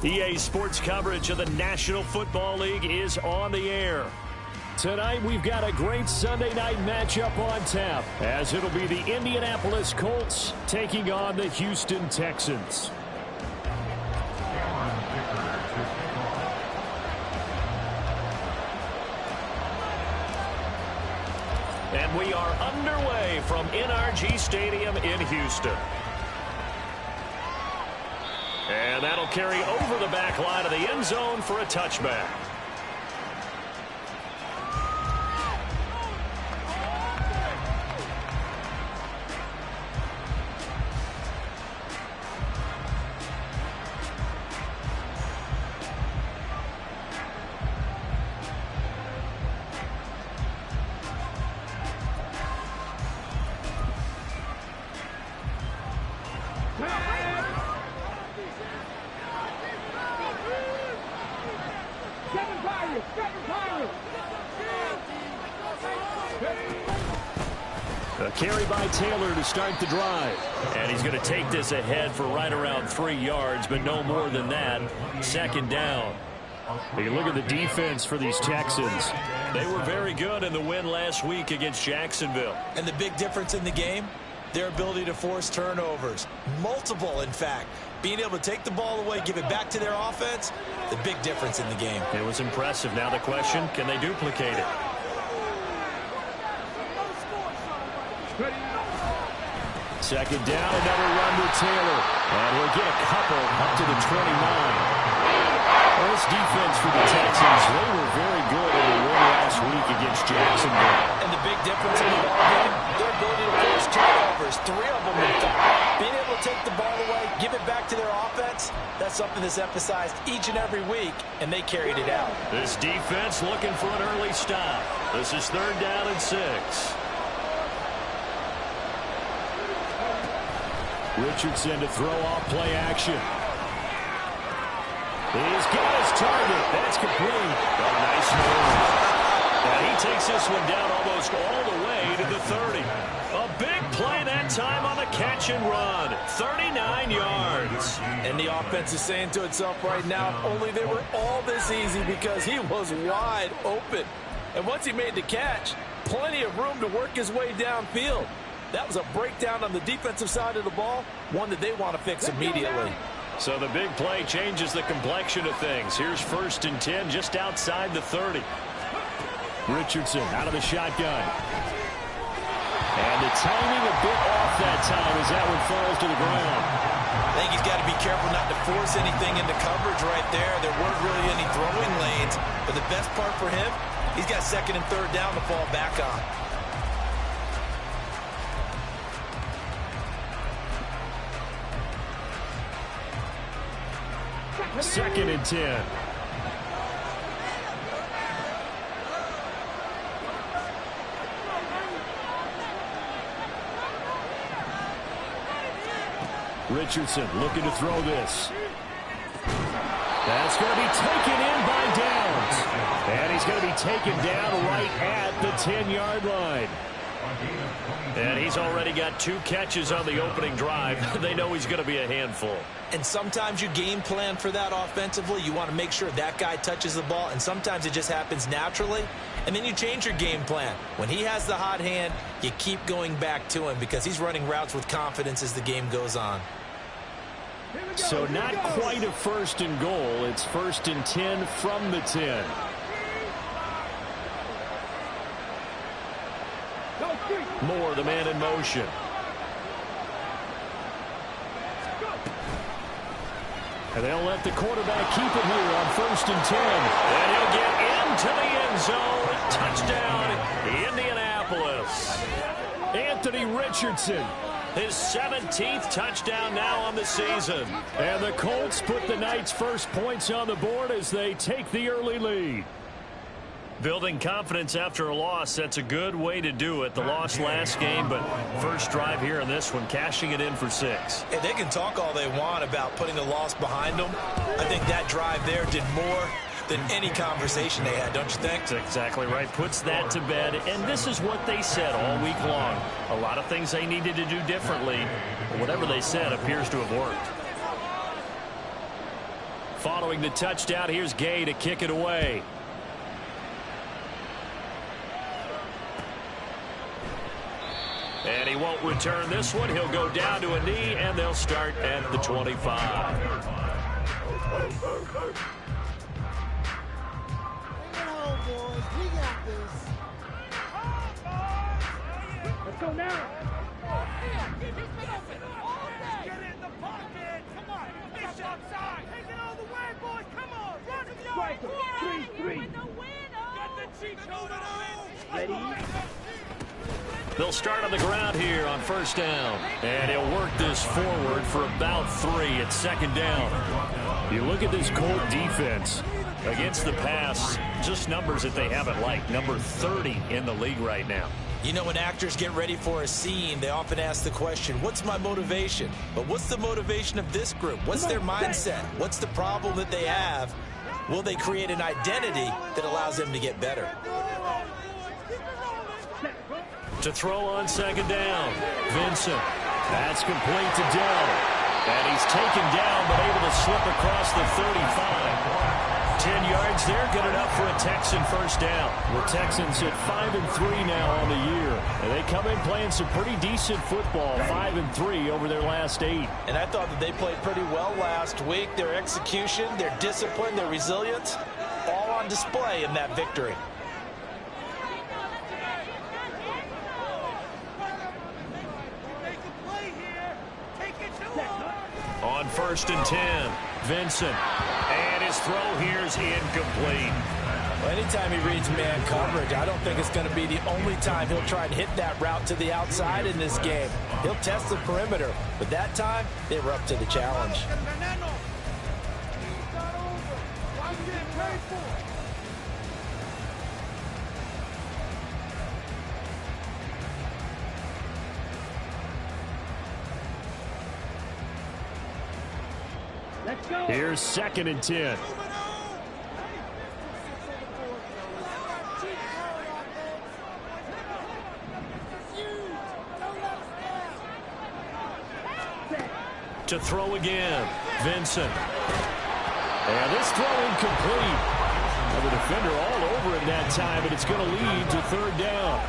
EA Sports coverage of the National Football League is on the air. Tonight, we've got a great Sunday night matchup on tap, as it'll be the Indianapolis Colts taking on the Houston Texans. And we are underway from NRG Stadium in Houston. And that'll carry over the back line of the end zone for a touchback. A carry by Taylor to start the drive. And he's going to take this ahead for right around 3 yards, but no more than that. Second down. You look at the defense for these Texans. They were very good in the win last week against Jacksonville. And the big difference in the game, their ability to force turnovers. Multiple, in fact. Being able to take the ball away, give it back to their offense, the big difference in the game. It was impressive. Now the question, can they duplicate it? Second down, another run with Taylor. And he'll get a couple up to the 29. Well, this defense for the Texans, they were very good in the win last week against Jacksonville. And the big difference in the ballgame, their ability to force turnovers. 3 of them, in fact. Being able to take the ball away, give it back to their offense, that's something that's emphasized each and every week, and they carried it out. This defense looking for an early stop. This is 3rd down and 6. Richardson to throw off play action. He's got his target. That's complete. A nice move. And he takes this one down almost all the way to the 30. A big play that time on the catch and run. 39 yards. And the offense is saying to itself right now, only they were all this easy because he was wide open. And once he made the catch, plenty of room to work his way downfield. That was a breakdown on the defensive side of the ball, one that they want to fix immediately. So the big play changes the complexion of things. Here's 1st and 10 just outside the 30. Richardson out of the shotgun. And the timing a bit off that time as that one falls to the ground. I think he's got to be careful not to force anything into coverage right there. There weren't really any throwing lanes. But the best part for him, he's got 2nd and 3rd down to fall back on. 2nd and 10. Richardson looking to throw this. That's going to be taken in by Downs. And he's going to be taken down right at the 10-yard line. And he's already got 2 catches on the opening drive. They know he's going to be a handful. And sometimes you game plan for that offensively. You want to make sure that guy touches the ball, and sometimes it just happens naturally. And then you change your game plan. When he has the hot hand, you keep going back to him because he's running routes with confidence as the game goes on. So not quite a 1st and goal. It's 1st and 10 from the 10. Moore, the man in motion. And they'll let the quarterback keep it here on 1st and 10. And he'll get into the end zone. Touchdown, Indianapolis. Anthony Richardson, his 17th touchdown now on the season. And the Colts put the night's first points on the board as they take the early lead. Building confidence after a loss, that's a good way to do it. The loss last game, but first drive here in this one, cashing it in for 6. And they can talk all they want about putting the loss behind them. I think that drive there did more than any conversation they had, don't you think? That's exactly right. Puts that to bed. And this is what they said all week long. A lot of things they needed to do differently. But whatever they said appears to have worked. Following the touchdown, here's Gay to kick it away. And he won't return this one. He'll go down to a knee, and they'll start at the 25. Let's go now. Ready? They'll start on the ground here on first down. And he'll work this forward for about 3 at second down. You look at this Colt defense against the pass, just numbers that they haven't liked. Number 30 in the league right now. You know, when actors get ready for a scene, they often ask the question, what's my motivation? But what's the motivation of this group? What's their mindset? What's the problem that they have? Will they create an identity that allows them to get better? To throw on second down, Vincent. That's complete to Dell. And he's taken down, but able to slip across the 35. 10 yards there, good enough for a Texan first down. The Texans at 5-3 now on the year. And they come in playing some pretty decent football, 5-3 over their last 8. And I thought that they played pretty well last week. Their execution, their discipline, their resilience, all on display in that victory. On first and 10, Vincent. And his throw here is incomplete. Well, anytime he reads man coverage, I don't think it's going to be the only time he'll try and hit that route to the outside in this game. He'll test the perimeter, but that time, they were up to the challenge. Let's go. Here's second and 10. To throw again, Vincent. And this throw incomplete. Well, the defender all over it that time, but it's going to lead to third down.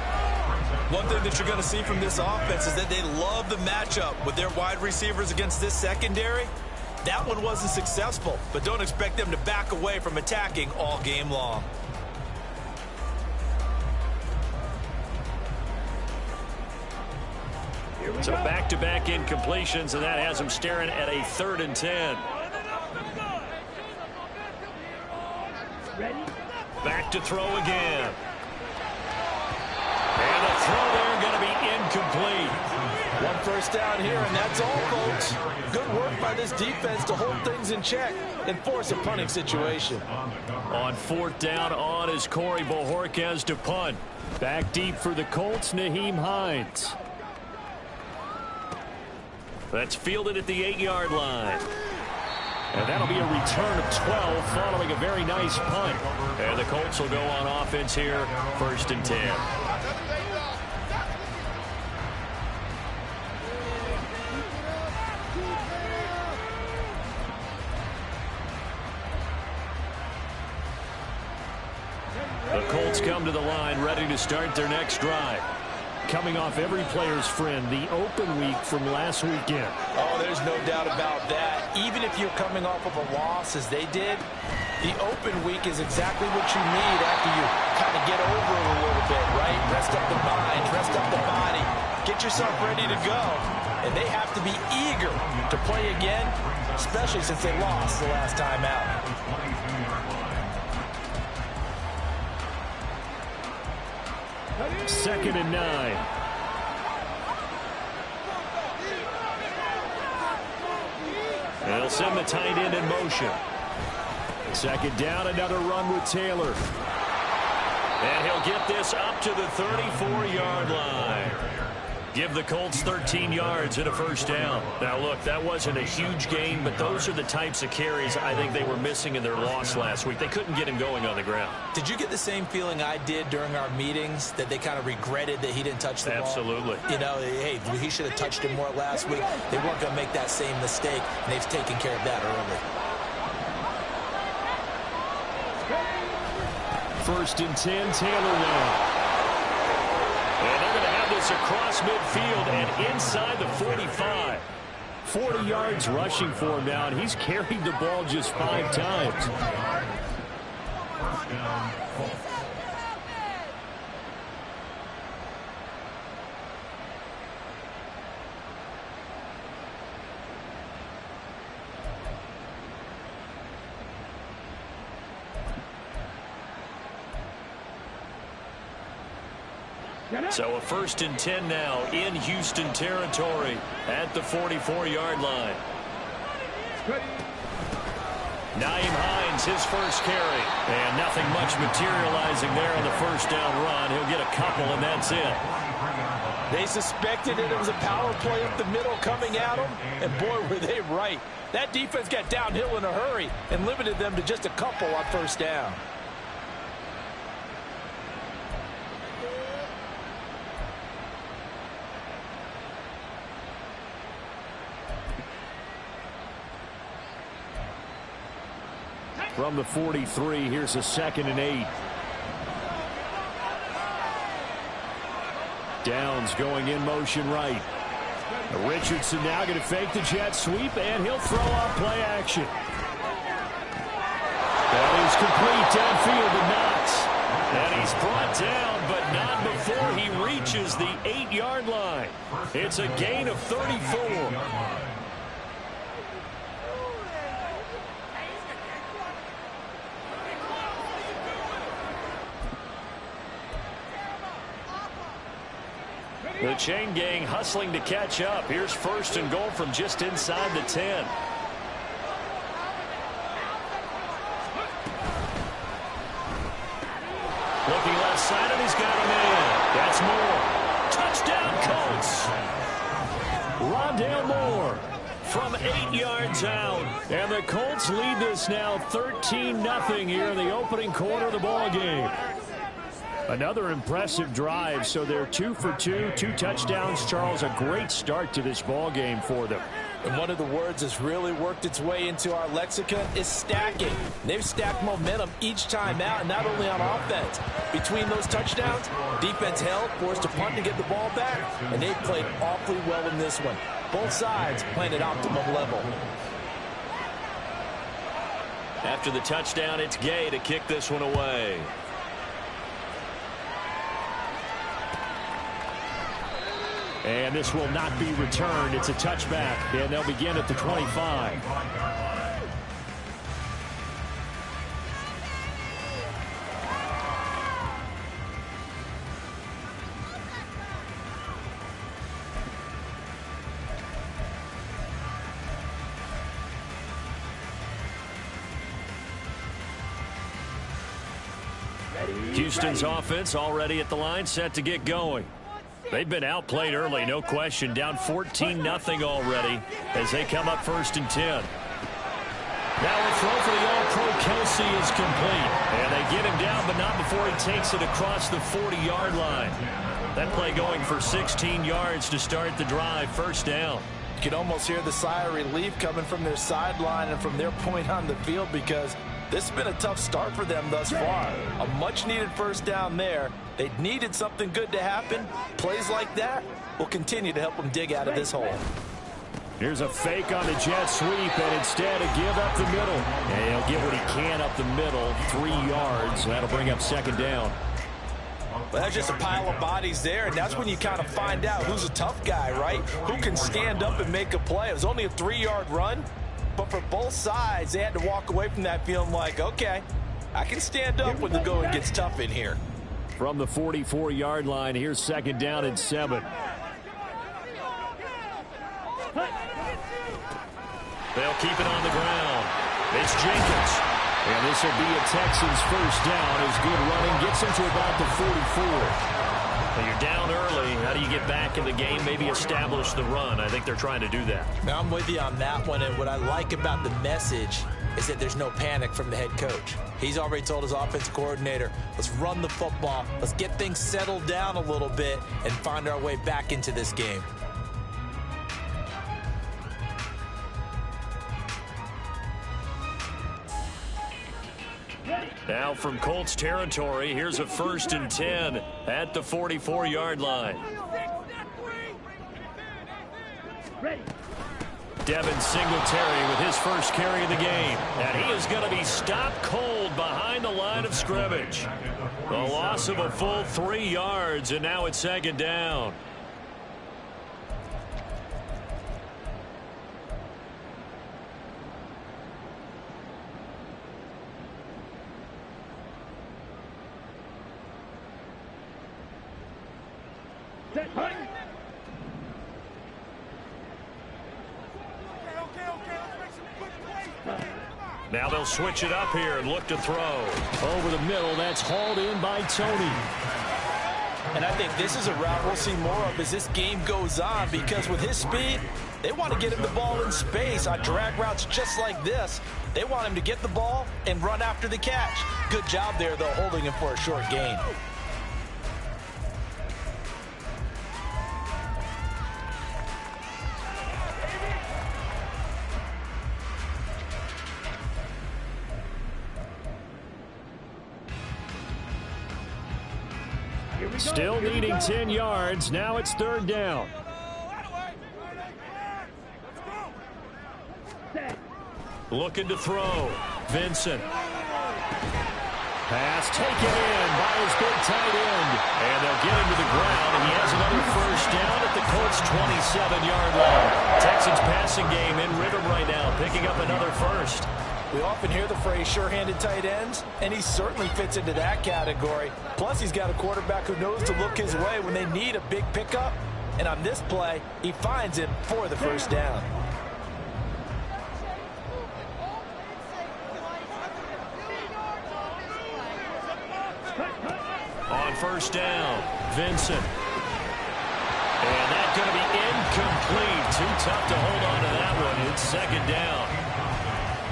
One thing that you're going to see from this offense is that they love the matchup with their wide receivers against this secondary. That one wasn't successful, but don't expect them to back away from attacking all game long. So back-to-back incompletions, and that has them staring at a 3rd and 10. Ready? Back to throw again. And the throw there going to be incomplete. One first down here, and that's all, folks. Good work by this defense to hold things in check and force a punting situation. On 4th down, on is Corey Bojorquez to punt. Back deep for the Colts, Nyheim Hines. That's fielded at the 8-yard line. And that'll be a return of 12 following a very nice punt. And the Colts will go on offense here, 1st and 10. The Colts come to the line, ready to start their next drive. Coming off every player's friend, the open week from last weekend. Oh, there's no doubt about that. Even if you're coming off of a loss as they did, the open week is exactly what you need after you kind of get over it a little bit, right? Rest up the mind, rest up the body, get yourself ready to go. And they have to be eager to play again, especially since they lost the last time out. 2nd and 9. They'll send the tight end in motion. 2nd down, another run with Taylor. And he'll get this up to the 34-yard line. Give the Colts 13 yards and a first down. Now, look, that wasn't a huge gain, but those are the types of carries I think they were missing in their loss last week. They couldn't get him going on the ground. Did you get the same feeling I did during our meetings, that they kind of regretted that he didn't touch the ball? Absolutely. You know, hey, he should have touched him more last week. They weren't going to make that same mistake, and they've taken care of that early. First and 10, Taylor now. And they're going to have this across midfield and inside the 45. 40 yards rushing for him now, and he's carried the ball just 5 times. So a first and 10 now in Houston territory at the 44-yard line. Nyheim Hines, his first carry. And nothing much materializing there on the first down run. He'll get a couple, and that's it. They suspected it was a power play up the middle coming at them, and boy, were they right. That defense got downhill in a hurry and limited them to just a couple on first down. From the 43, here's a 2nd and 8. Downs going in motion right. Richardson now going to fake the jet sweep, and he'll throw off play action. That is complete downfield to Knox. And he's brought down, but not before he reaches the 8-yard line. It's a gain of 34. The chain gang hustling to catch up. Here's first and goal from just inside the 10. Looking left side, and he's got a man. That's Moore. Touchdown, Colts. Rondale Moore from 8 yards out. And the Colts lead this now 13-0 here in the opening quarter of the ball game. Another impressive drive, so they're 2 for 2, 2 touchdowns. Charles, a great start to this ball game for them. And one of the words that's really worked its way into our lexicon is stacking. They've stacked momentum each time out, and not only on offense. Between those touchdowns, defense held, forced a punt to get the ball back, and they played awfully well in this one. Both sides playing at optimum level. After the touchdown, it's Gay to kick this one away. And this will not be returned. It's a touchback, and they'll begin at the 25. Houston's offense already at the line, set to get going. They've been outplayed early, no question. Down 14-0 already as they come up first and 10. Now a throw for the All-Pro Kelsey is complete. And they get him down, but not before he takes it across the 40-yard line. That play going for 16 yards to start the drive. First down. You can almost hear the sigh of relief coming from their sideline and from their point on the field, because this has been a tough start for them thus far. A much-needed first down there. They needed something good to happen. Plays like that will continue to help them dig out of this hole. Here's a fake on the jet sweep, and instead a give up the middle. And he'll get what he can up the middle, 3 yards. That'll bring up second down. Well, that's just a pile of bodies there, and that's when you kind of find out who's a tough guy, right? Who can stand up and make a play. It was only a 3-yard run, but for both sides, they had to walk away from that feeling like, okay, I can stand up when the going gets tough in here. From the 44-yard line, here's second down and 7. They'll keep it on the ground. It's Jenkins. And this will be a Texans first down as good running gets them to about the 44. Well, you're down early. How do you get back in the game? Maybe establish the run. I think they're trying to do that. Now, I'm with you on that one, and what I like about the message is that there's no panic from the head coach. He's already told his offensive coordinator, let's run the football, let's get things settled down a little bit and find our way back into this game. Now from Colts territory, here's a 1st and 10 at the 44-yard line. Ready. Devin Singletary with his first carry of the game. And he is going to be stopped cold behind the line of scrimmage. A loss of a full 3 yards, and now it's 2nd down. Set. Hunt. Now they'll switch it up here and look to throw. Over the middle, that's hauled in by Tony. And I think this is a route we'll see more of as this game goes on, because with his speed, they want to get him the ball in space on drag routes just like this. They want him to get the ball and run after the catch. Good job there, though, holding him for a short gain. Still needing 10 yards. Now it's 3rd down. Looking to throw. Vincent. Pass taken in by his big tight end. And they'll get him to the ground, and he has another 1st down at the Colts' 27-yard line. Texans passing game in rhythm right now, picking up another 1st. We often hear the phrase sure-handed tight ends, and he certainly fits into that category. Plus, he's got a quarterback who knows to look his way when they need a big pickup. And on this play, he finds him for the 1st down. On 1st down, Vincent. And that's going to be incomplete. Too tough to hold on to that one. It's 2nd down.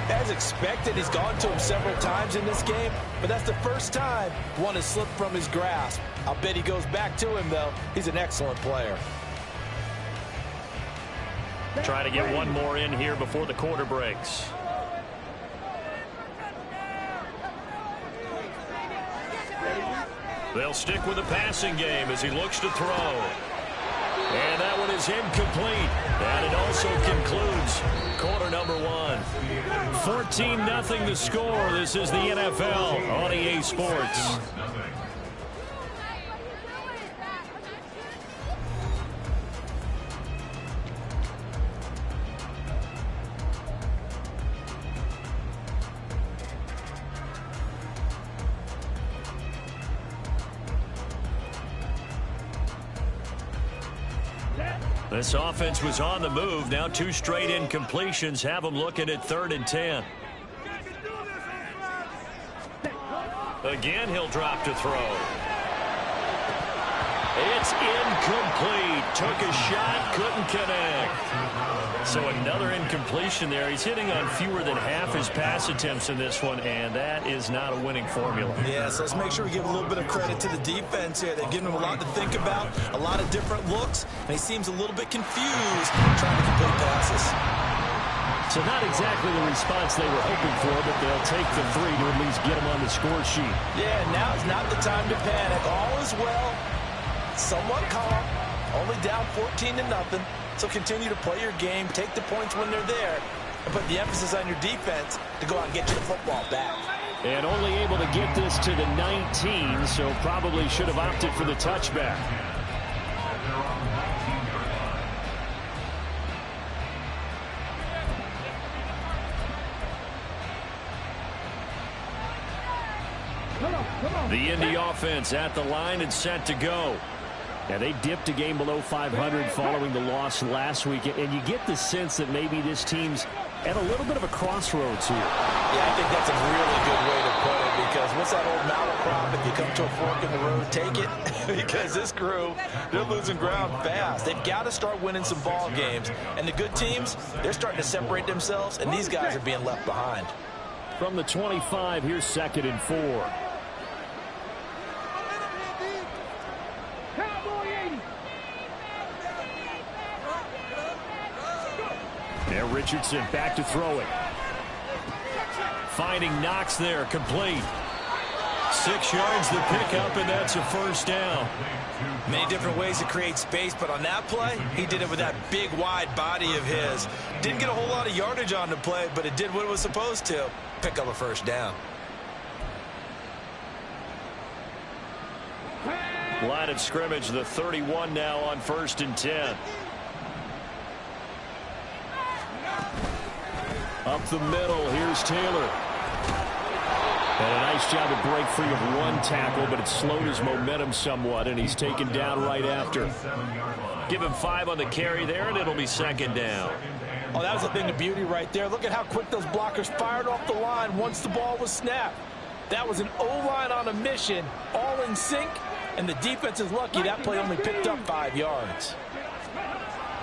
As expected, he's gone to him several times in this game, but that's the first time one has slipped from his grasp. I'll bet he goes back to him, though. He's an excellent player. Try to get one more in here before the quarter breaks. They'll stick with the passing game as he looks to throw. And that one is incomplete. And it also concludes quarter number 1. 14-0 the score. This is the NFL on EA Sports. This offense was on the move. Now 2 straight incompletions have them looking at 3rd and 10. Again, he'll drop to throw. It's incomplete. Took a shot, couldn't connect. So another incompletion there. He's hitting on fewer than half his pass attempts in this one, and that is not a winning formula. Yeah, so let's make sure we give a little bit of credit to the defense here. They've given him a lot to think about, a lot of different looks, and he seems a little bit confused trying to complete passes. So not exactly the response they were hoping for, but they'll take the 3 to at least get him on the score sheet. Yeah, now is not the time to panic. All is well. Somewhat calm. Only down 14-0. So continue to play your game, take the points when they're there, and put the emphasis on your defense to go out and get you the football back. And only able to get this to the 19, so probably should have opted for the touchback. The Indy offense at the line and set to go. And they dipped a game below 500 following the loss last week. And you get the sense that maybe this team's at a little bit of a crossroads here. Yeah, I think that's a really good way to put it, because what's that old malaprop? If you come to a fork in the road, take it. Because this crew, they're losing ground fast. They've got to start winning some ball games. And the good teams, they're starting to separate themselves, and these guys are being left behind. From the 25, here's 2nd and 4. And Richardson back to throw it. Finding Knox there, complete. 6 yards the pickup, and that's a first down. Many different ways to create space, but on that play, he did it with that big, wide body of his. Didn't get a whole lot of yardage on the play, but it did what it was supposed to. Pick up a first down. Line of scrimmage, the 31 now on 1st and 10. Up the middle, here's Taylor. And a nice job to break free of one tackle, but it slowed his momentum somewhat, and he's taken down right after. Give him 5 on the carry there, and it'll be 2nd down. Oh, that was a thing of beauty right there. Look at how quick those blockers fired off the line once the ball was snapped. That was an O-line on a mission, all in sync, and the defense is lucky that play only picked up 5 yards.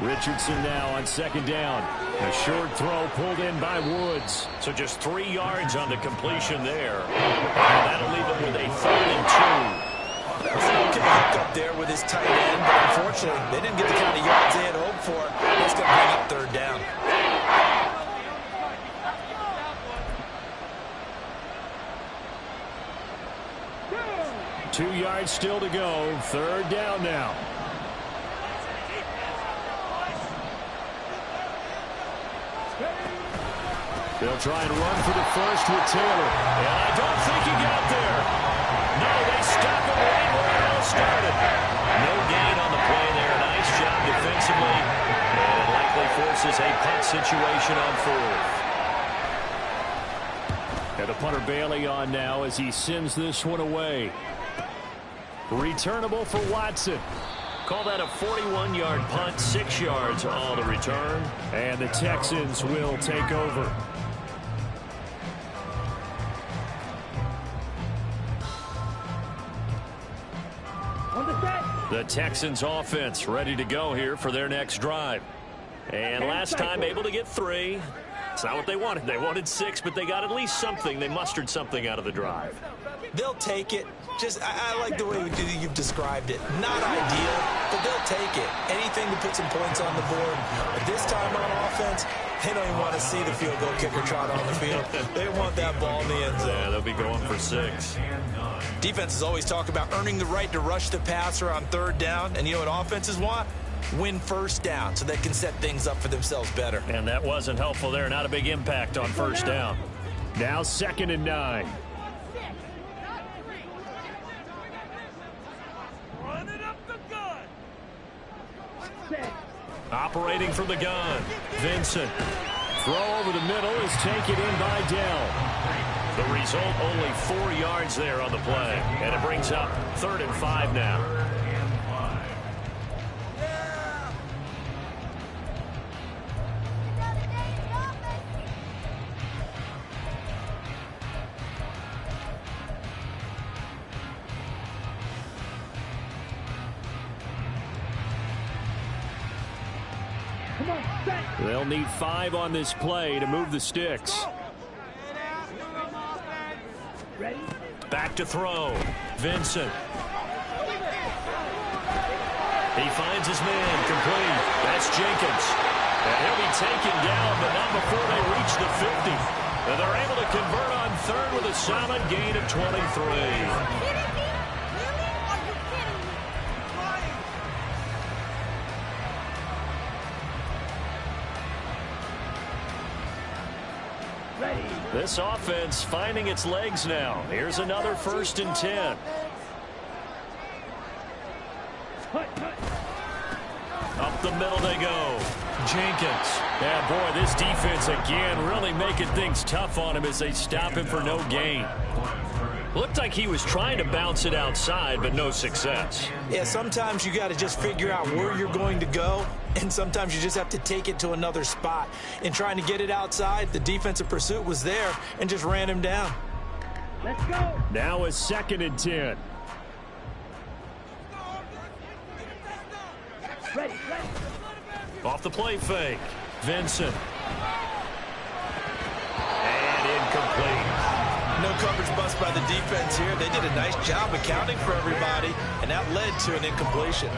Richardson now on 2nd down. A short throw pulled in by Woods. So just 3 yards on the completion there. And that'll leave him with a 3rd and 2. That was an okay hookup there with his tight end, but unfortunately, they didn't get the kind of yards they had hoped for. That's going to bring up 3rd down. Two yards still to go. 3rd down now. They'll try and run for the first with Taylor. And I don't think he got there. No, they stop him right where it all started. No gain on the play there. Nice job defensively. And it likely forces a punt situation on 4th. And the punter Bailey on now as he sends this one away. Returnable for Watson. Call that a 41-yard punt, 6 yards on the return. And the Texans will take over. The Texans offense ready to go here for their next drive. And last time able to get 3. It's not what they wanted. They wanted 6, but they got at least something. They mustered something out of the drive. They'll take it. I like the way you've described it. Not ideal, but they'll take it. Anything to put some points on the board. But this time on offense, they don't even want to see the field goal kicker trot on the field. They want that ball in the end zone. Yeah, they'll be going for 6. Defenses always talk about earning the right to rush the passer on 3rd down. And you know what offenses want? Win 1st down so they can set things up for themselves better. And that wasn't helpful there. Not a big impact on 1st down. Now 2nd and 9. Operating from the gun. Vincent. Throw over the middle is taken in by Dell. The result, only 4 yards there on the play. And it brings up 3rd and 5 now. They'll need 5 on this play to move the sticks. Back to throw. Vincent. He finds his man complete. That's Jenkins. And he'll be taken down, but not before they reach the 50. And they're able to convert on 3rd with a solid gain of 23. This offense finding its legs now. Here's another 1st and 10. Up the middle they go. Jenkins. Yeah, boy, this defense again really making things tough on him as they stop him for no gain. Looked like he was trying to bounce it outside, but no success. Yeah, sometimes you got to just figure out where you're going to go, and sometimes you just have to take it to another spot. In trying to get it outside, the defensive pursuit was there and just ran him down. Let's go. Now a 2nd and 10. Ready. Off the play fake. Vincent. And incomplete. No coverage bust by the defense here. They did a nice job accounting for everybody, and that led to an incompletion.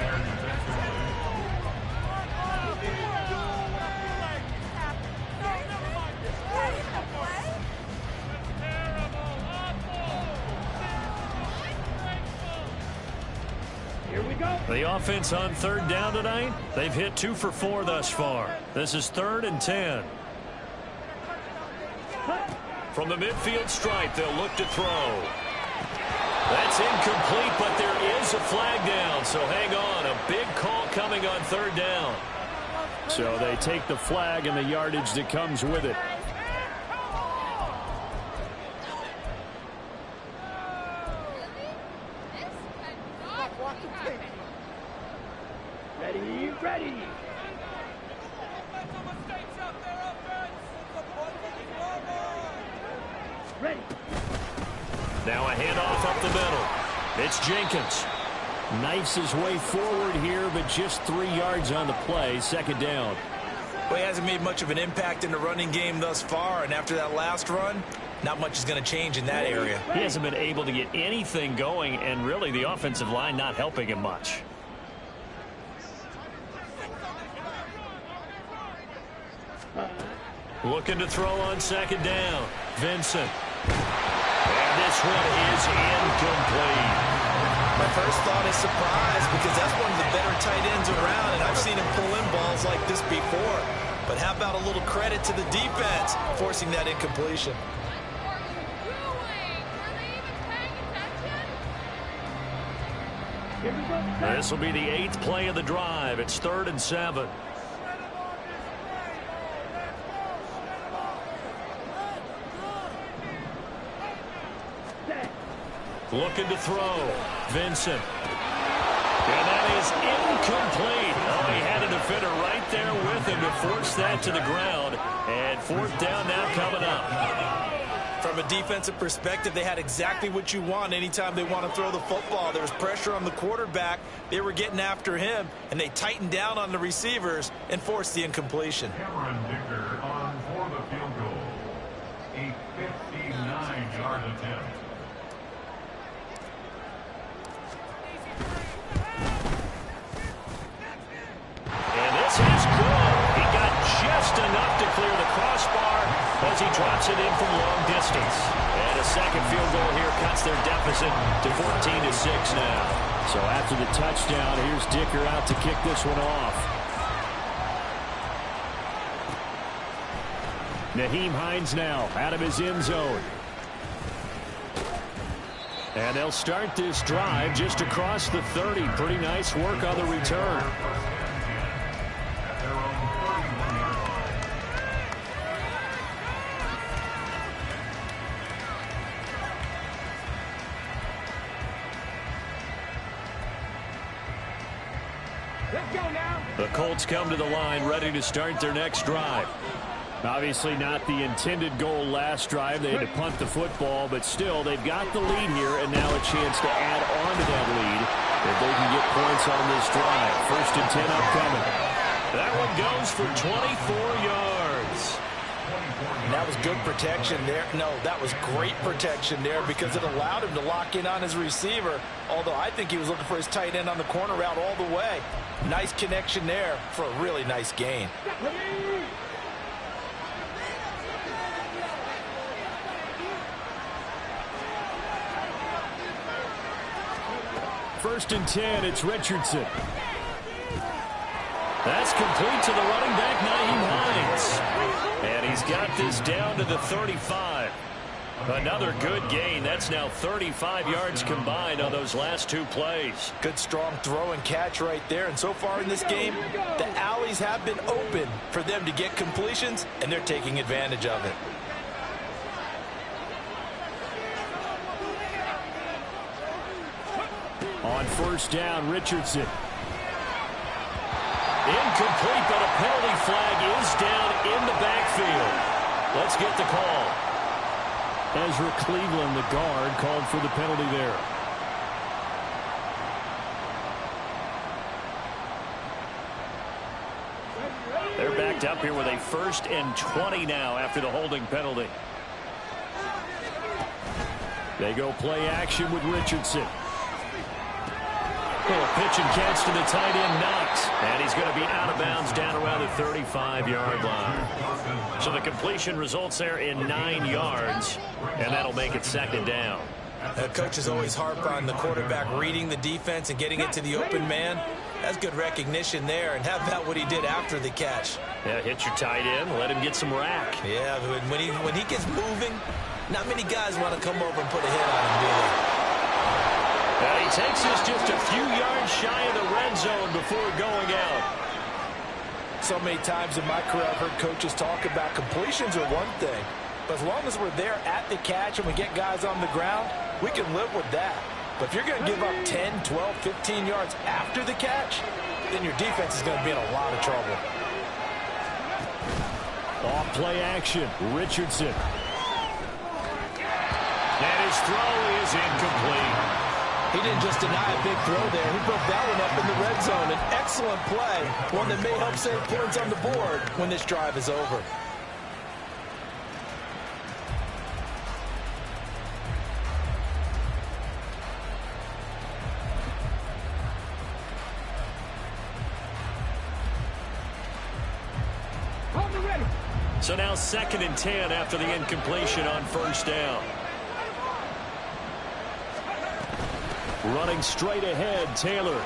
Here we go. The offense on third down tonight, they've hit 2 for 4 thus far. This is 3rd and 10. From the midfield stripe, they'll look to throw. That's incomplete, but there is a flag down, so hang on. A big call coming on 3rd down. So they take the flag and the yardage that comes with it. Ready, ready. Ready. Now a handoff up the middle. It's Jenkins. Knifes his way forward here, but just 3 yards on the play. 2nd down. Well, he hasn't made much of an impact in the running game thus far, and after that last run, not much is going to change in that area. He hasn't been able to get anything going, and really the offensive line not helping him much. Looking to throw on 2nd down. Vincent. And this one is incomplete. My first thought is surprise, because that's one of the better tight ends around, and I've seen him pull in balls like this before. But how about a little credit to the defense forcing that incompletion? This will be the 8th play of the drive. It's 3rd and 7. Looking to throw. Vincent. And that is incomplete. Oh, he had a defender right there with him to force that to the ground. And 4th down now coming up. From a defensive perspective, they had exactly what you want anytime they want to throw the football. There was pressure on the quarterback. They were getting after him, and they tightened down on the receivers and forced the incompletion. Cameron Dicker on for the field goal. A 59-yard attempt. And this is good. He got just enough to clear the crossbar as he drops it in from long distance. And a second field goal here cuts their deficit to 14-6 now. So after the touchdown, here's Dicker out to kick this one off. Nyheim Hines now out of his end zone. And they'll start this drive just across the 30. Pretty nice work on the return. Let's go now. The Colts come to the line ready to start their next drive. Obviously not the intended goal last drive. They had to punt the football, but still they've got the lead here, and now a chance to add on to that lead if they can get points on this drive. 1st and 10 upcoming. That one goes for 24 yards. And that was good protection there. No, that was great protection there because it allowed him to lock in on his receiver, although I think he was looking for his tight end on the corner route all the way. Nice connection there for a really nice gain. First and 10, it's Richardson. That's complete to the running back, Nyheim Hines. And he's got this down to the 35. Another good gain. That's now 35 yards combined on those last 2 plays. Good strong throw and catch right there. And so far in this game, the alleys have been open for them to get completions, and they're taking advantage of it. On 1st down, Richardson. Incomplete, but a penalty flag is down in the backfield. Let's get the call. Ezra Cleveland, the guard, called for the penalty there. They're backed up here with a 1st and 20 now after the holding penalty. They go play action with Richardson. Little pitch and catch to the tight end, Knox. And he's going to be out of bounds down around the 35-yard line. So the completion results there in 9 yards, and that'll make it 2nd down. Coaches always harp on the quarterback reading the defense and getting it to the open man. That's good recognition there. And how about what he did after the catch? Yeah, hit your tight end, let him get some rack. Yeah, when he gets moving, not many guys want to come over and put a hit on him, do they? And he takes this just a few yards shy of the red zone before going out. So many times in my career I've heard coaches talk about completions are one thing, but as long as we're there at the catch and we get guys on the ground, we can live with that. But if you're going to give up 10, 12, 15 yards after the catch, then your defense is going to be in a lot of trouble. Off play action, Richardson. And his throw is incomplete. He didn't just deny a big throw there. He broke that one up in the red zone. An excellent play, one that may help save points on the board when this drive is over. So now 2nd and 10 after the incompletion on first down. Running straight ahead, Taylor.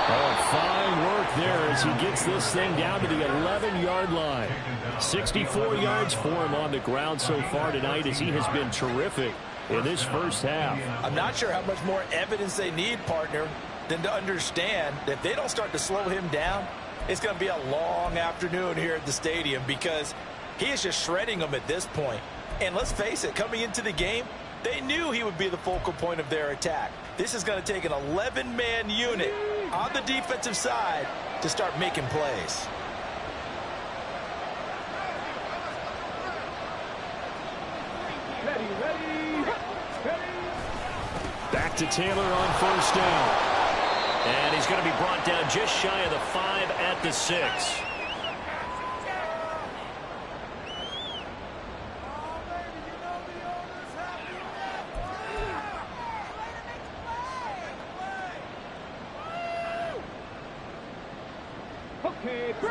Oh, fine work there as he gets this thing down to the 11-yard line. 64 yards for him on the ground so far tonight as he has been terrific in this first half. I'm not sure how much more evidence they need, partner, than to understand that if they don't start to slow him down, it's going to be a long afternoon here at the stadium because he is just shredding them at this point. And let's face it, coming into the game, they knew he would be the focal point of their attack. This is going to take an 11-man unit on the defensive side to start making plays. Back to Taylor on first down. And he's going to be brought down just shy of the 5 at the 6.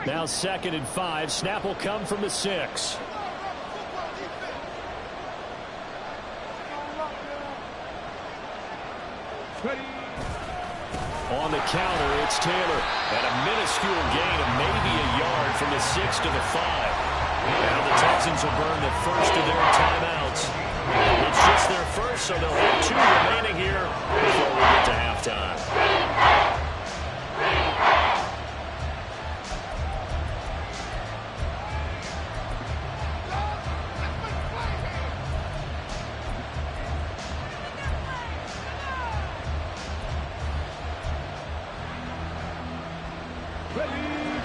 Now 2nd and 5. Snap will come from the 6. On the counter, it's Taylor. And a minuscule gain of maybe a yard from the 6 to the 5. Now the Texans will burn the first of their timeouts. It's just their first, so they'll have 2 remaining here before we get to halftime.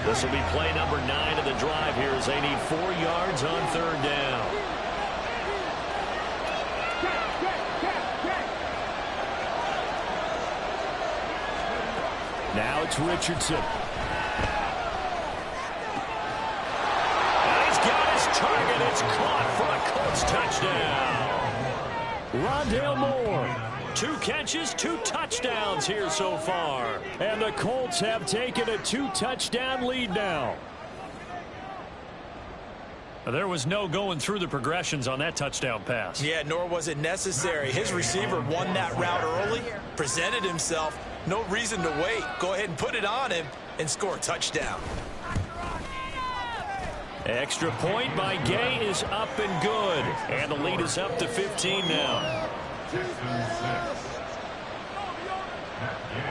This will be play number 9 of the drive here as they need 4 yards on 3rd down. Now it's Richardson. And he's got his target. It's caught for a Colts touchdown. Rondale Moore. 2 catches, 2 touchdowns here so far. And the Colts have taken a 2-touchdown lead now. There was no going through the progressions on that touchdown pass. Yeah, nor was it necessary. His receiver won that route early, presented himself. No reason to wait. Go ahead and put it on him and score a touchdown. Extra point by Gay is up and good. And the lead is up to 15 now. Texans 6. Matt Gay to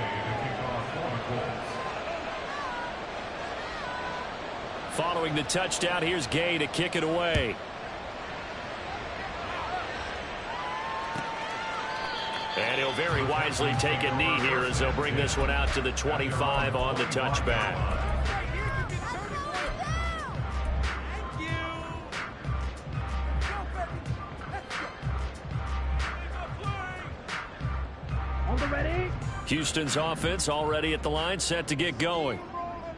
kick off for the Colts. Following the touchdown, here's Gay to kick it away. And he'll very wisely take a knee here as they'll bring this one out to the 25 on the touchback. Houston's offense already at the line, set to get going.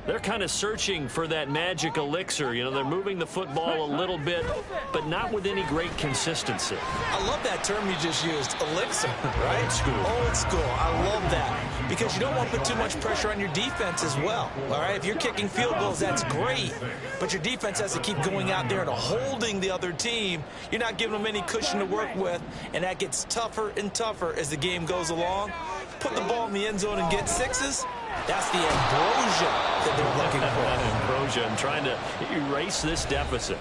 They're kind of searching for that magic elixir. You know, they're moving the football a little bit, but not with any great consistency. I love that term you just used, elixir, right? Old school. Old school. I love that because you don't want to put too much pressure on your defense as well, all right? If you're kicking field goals, that's great, but your defense has to keep going out there and holding the other team. You're not giving them any cushion to work with, and that gets tougher and tougher as the game goes along. Put the ball in the end zone and get sixes. That's the ambrosia that they're looking for. Ambrosia and trying to erase this deficit.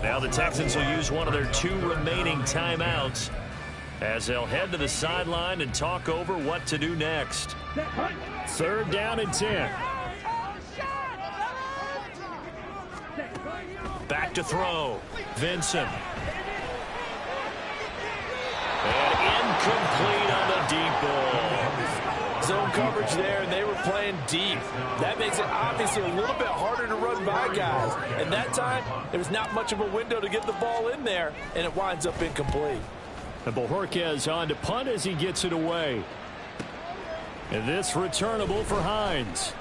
Now the Texans will use one of their 2 remaining timeouts as they'll head to the sideline and talk over what to do next. 3rd down and 10. Back to throw. Vincent. And incomplete on the deep ball. Zone coverage there, and they were playing deep. That makes it obviously a little bit harder to run by guys. And that time, there was not much of a window to get the ball in there, and it winds up incomplete. And Bojorquez on to punt as he gets it away. And this returnable for Hines.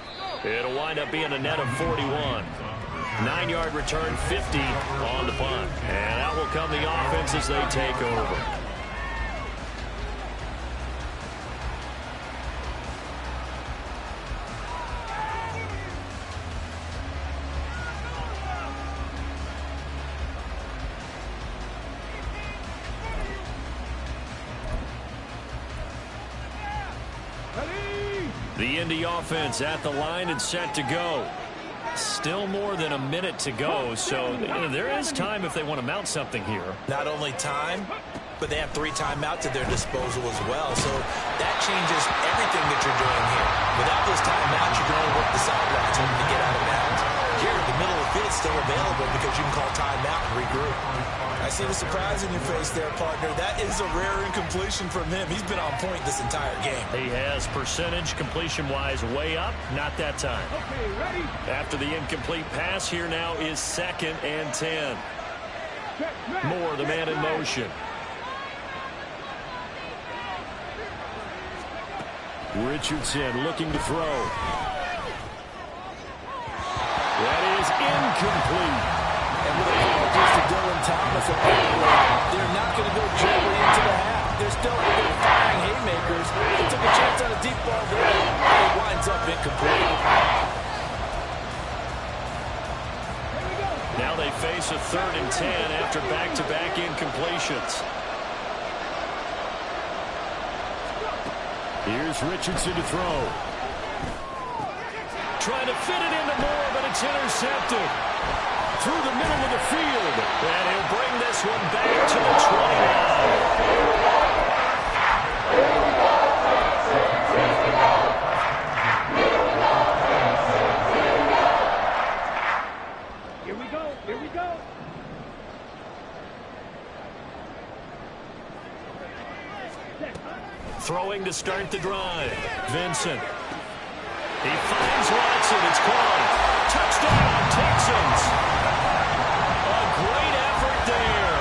It'll wind up being a net of 41. 9-yard return, 50 on the punt. And out will come the offense as they take over. The Indy offense at the line and set to go. Still more than a minute to go, so there is time if they want to mount something here. Not only time, but they have 3 timeouts at their disposal as well. So that changes everything that you're doing here. Without those timeouts, you can only work the sidelines hoping to get out of bounds. Here, the middle of the field is still available because you can call timeout and regroup. I see the surprise in your face there, partner. That is a rare incompletion from him. He's been on point this entire game. He has percentage completion-wise way up. Not that time. Okay, ready? After the incomplete pass, here now is 2nd and 10. Moore, the man in motion. Richardson looking to throw. That is incomplete. And with apologies to Dylan Thomas, they're not going to go gently into the half. They're still firing haymakers. They took a chance on a deep ball there, and it winds up incomplete. Now they face a 3rd and 10 after back-to-back incompletions. Here's Richardson to throw. Trying to fit it into Moore, but it's intercepted. Through the middle of the field. And he'll bring this one back to the 29. Here we go. Here we go. Throwing to start the drive. Vincent. He finds Watson. It's caught. Touchdown, Texans. A great effort there.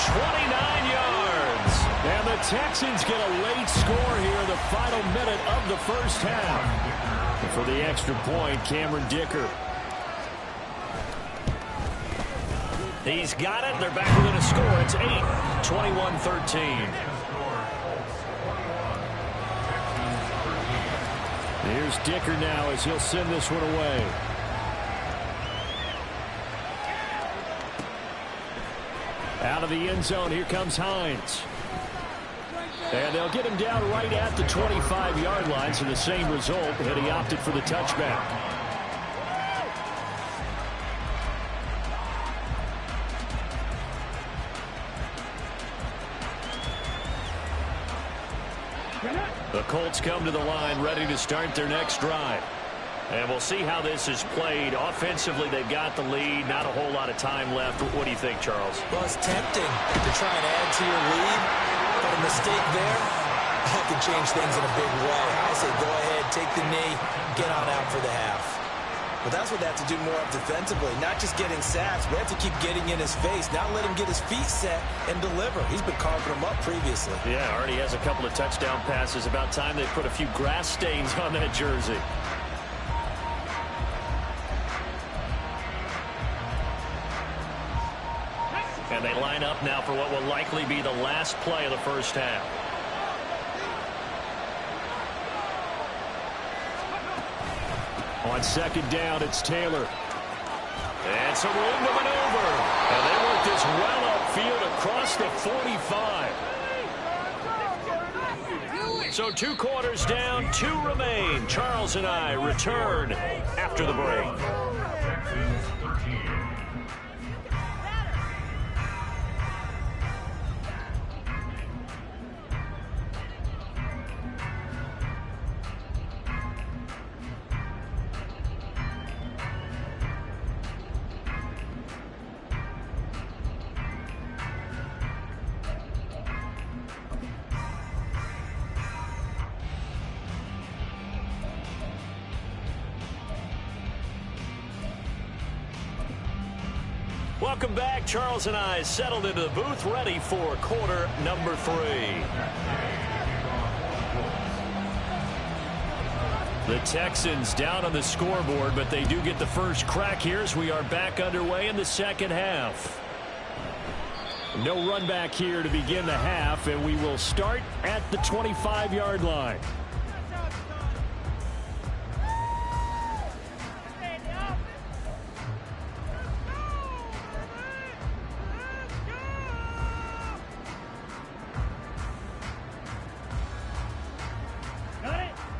29 yards. And the Texans get a late score here in the final minute of the first half. And for the extra point, Cameron Dicker. He's got it. They're back within a score. It's 8, 21-13. Here's Dicker now as he'll send this one away. Out of the end zone, here comes Hines. And they'll get him down right at the 25-yard line, so the same result, and he opted for the touchback. The Colts come to the line ready to start their next drive. And we'll see how this is played. Offensively, they've got the lead. Not a whole lot of time left. What do you think, Charles? Well, it's tempting to try and add to your lead, but a mistake there, that can change things in a big way. I say go ahead, take the knee, get on out for the half. But that's what they have to do more of defensively, not just getting sacks. We have to keep getting in his face, not let him get his feet set and deliver. He's been carving them up previously. Yeah, already has a couple of touchdown passes. About time they put a few grass stains on that jersey. up now for what will likely be the last play of the first half. On second down, it's Taylor. And some room to maneuver. And they work this well upfield across the 45. So 2 quarters down, 2 remain. Charles and I return after the break. Texans 13. Welcome back. Charles and I settled into the booth, ready for quarter number 3. The Texans down on the scoreboard, but they do get the first crack here as we are back underway in the second half. No run back here to begin the half, and we will start at the 25-yard line.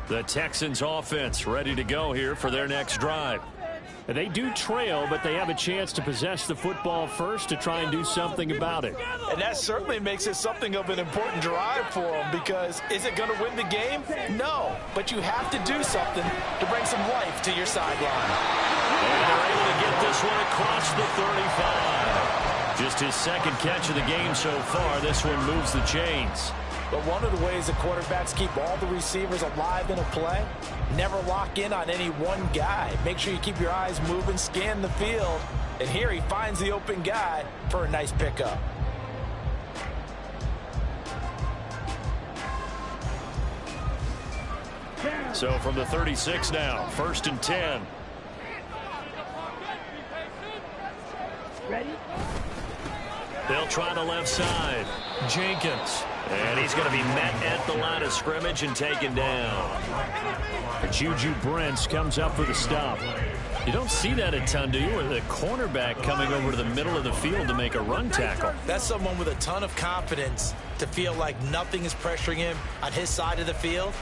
The Texans offense ready to go here for their next drive. And they do trail, but they have a chance to possess the football first to try and do something about it. And that certainly makes it something of an important drive for them, because is it going to win the game? No, but you have to do something to bring some life to your sideline. And they're able to get this one across the 35. Just his second catch of the game so far. This one moves the chains. But one of the ways the quarterbacks keep all the receivers alive in a play, never lock in on any one guy. Make sure you keep your eyes moving, scan the field. And here he finds the open guy for a nice pickup. So from the 36 now, 1st and 10. Ready? They'll try the left side. Jenkins. And he's going to be met at the line of scrimmage and taken down. Juju Brents comes up for the stop. You don't see that a ton, do you? With a cornerback coming over to the middle of the field to make a run tackle. That's someone with a ton of confidence to feel like nothing is pressuring him on his side of the field.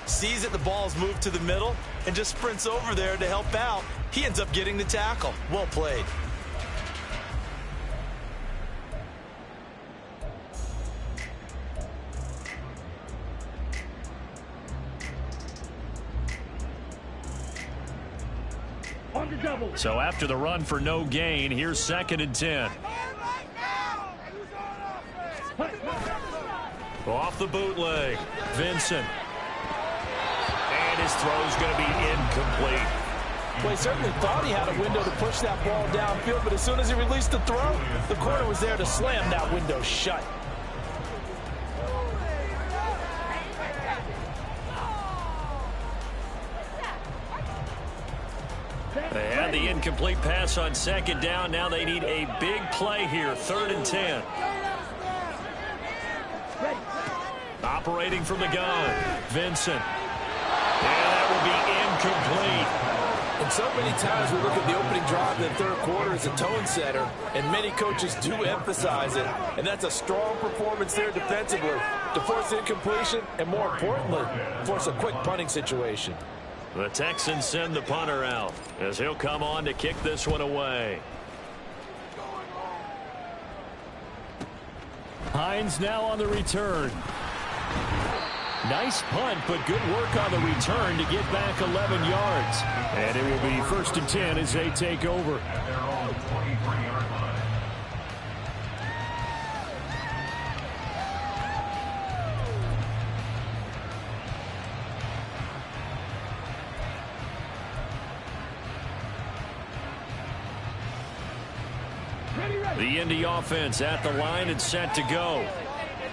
Sees that the ball's moved to the middle and just sprints over there to help out. He ends up getting the tackle. Well played. So after the run for no gain, here's 2nd and 10. Off the bootleg, Vincent. And his throw's going to be incomplete. Well, he certainly thought he had a window to push that ball downfield, but as soon as he released the throw, the corner was there to slam that window shut. They had the incomplete pass on 2nd down. Now they need a big play here, 3rd and 10. Operating from the gun, Vincent. And that will be incomplete. And so many times we look at the opening drive in the 3rd quarter as a tone setter, and many coaches do emphasize it. And that's a strong performance there defensively to force incompletion and, more importantly, force a quick punting situation. The Texans send the punter out as he'll come on to kick this one away. Hines now on the return. Nice punt, but good work on the return to get back 11 yards. And it will be 1st and 10 as they take over. At their own 23-yard line. The Indy offense at the line and set to go.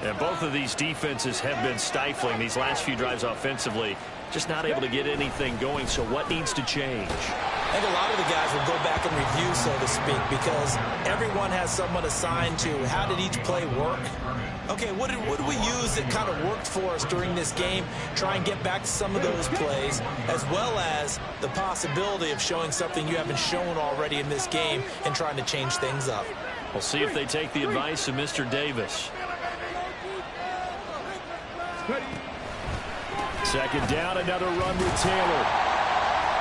And both of these defenses have been stifling these last few drives offensively. just not able to get anything going. So what needs to change? I think a lot of the guys will go back and review, so to speak, because everyone has someone assigned to how did each play work. Okay, what did we use that kind of worked for us during this game? Try and get back to some of those plays, as well as the possibility of showing something you haven't shown already in this game and trying to change things up. We'll see if they take the advice of Mr. Davis. Second down, another run with Taylor.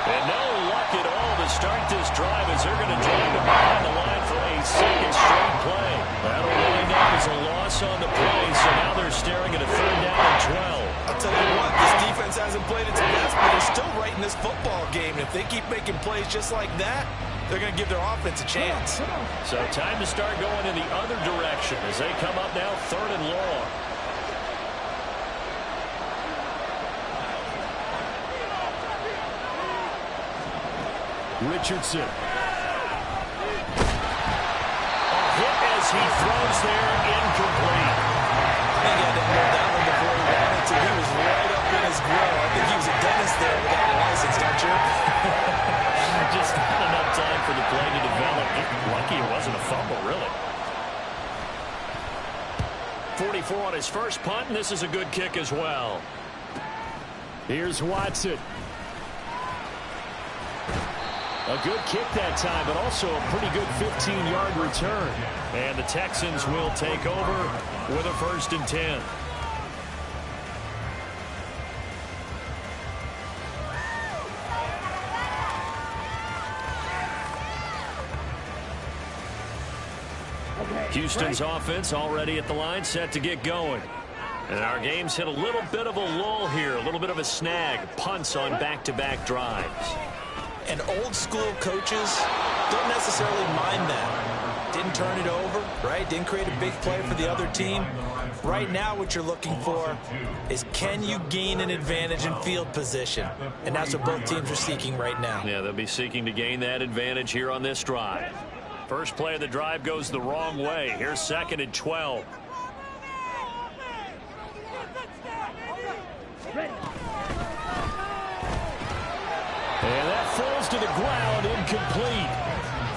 And no luck at all to start this drive as they're going to drive it behind the line for a second straight play. That'll wind up as a loss on the play, so now they're staring at a third down and 12. I'll tell you what, this defense hasn't played its best, but they're still right in this football game. And if they keep making plays just like that, they're going to give their offense a chance. So time to start going in the other direction as they come up now third and long. Richardson. A hit as he throws there, incomplete. I think he had to hold that one before he wanted to. He was right up in his grill. I think he was a dentist there without a license, don't you? Just not enough time for the play to develop. Lucky it wasn't a fumble, really. 44 on his first punt, and this is a good kick as well. Here's Watson. A good kick that time, but also a pretty good 15-yard return. And the Texans will take over with a 1st and 10. Houston's offense already at the line, set to get going. And our game's hit a little bit of a lull here, a little bit of a snag. Punts on back-to-back drives. And old-school coaches don't necessarily mind that. Didn't turn it over, right? Didn't create a big play for the other team. Right now what you're looking for is, can you gain an advantage in field position? And that's what both teams are seeking right now. Yeah, they'll be seeking to gain that advantage here on this drive. First play of the drive goes the wrong way. Here's 2nd and 12. And that falls to the ground, incomplete.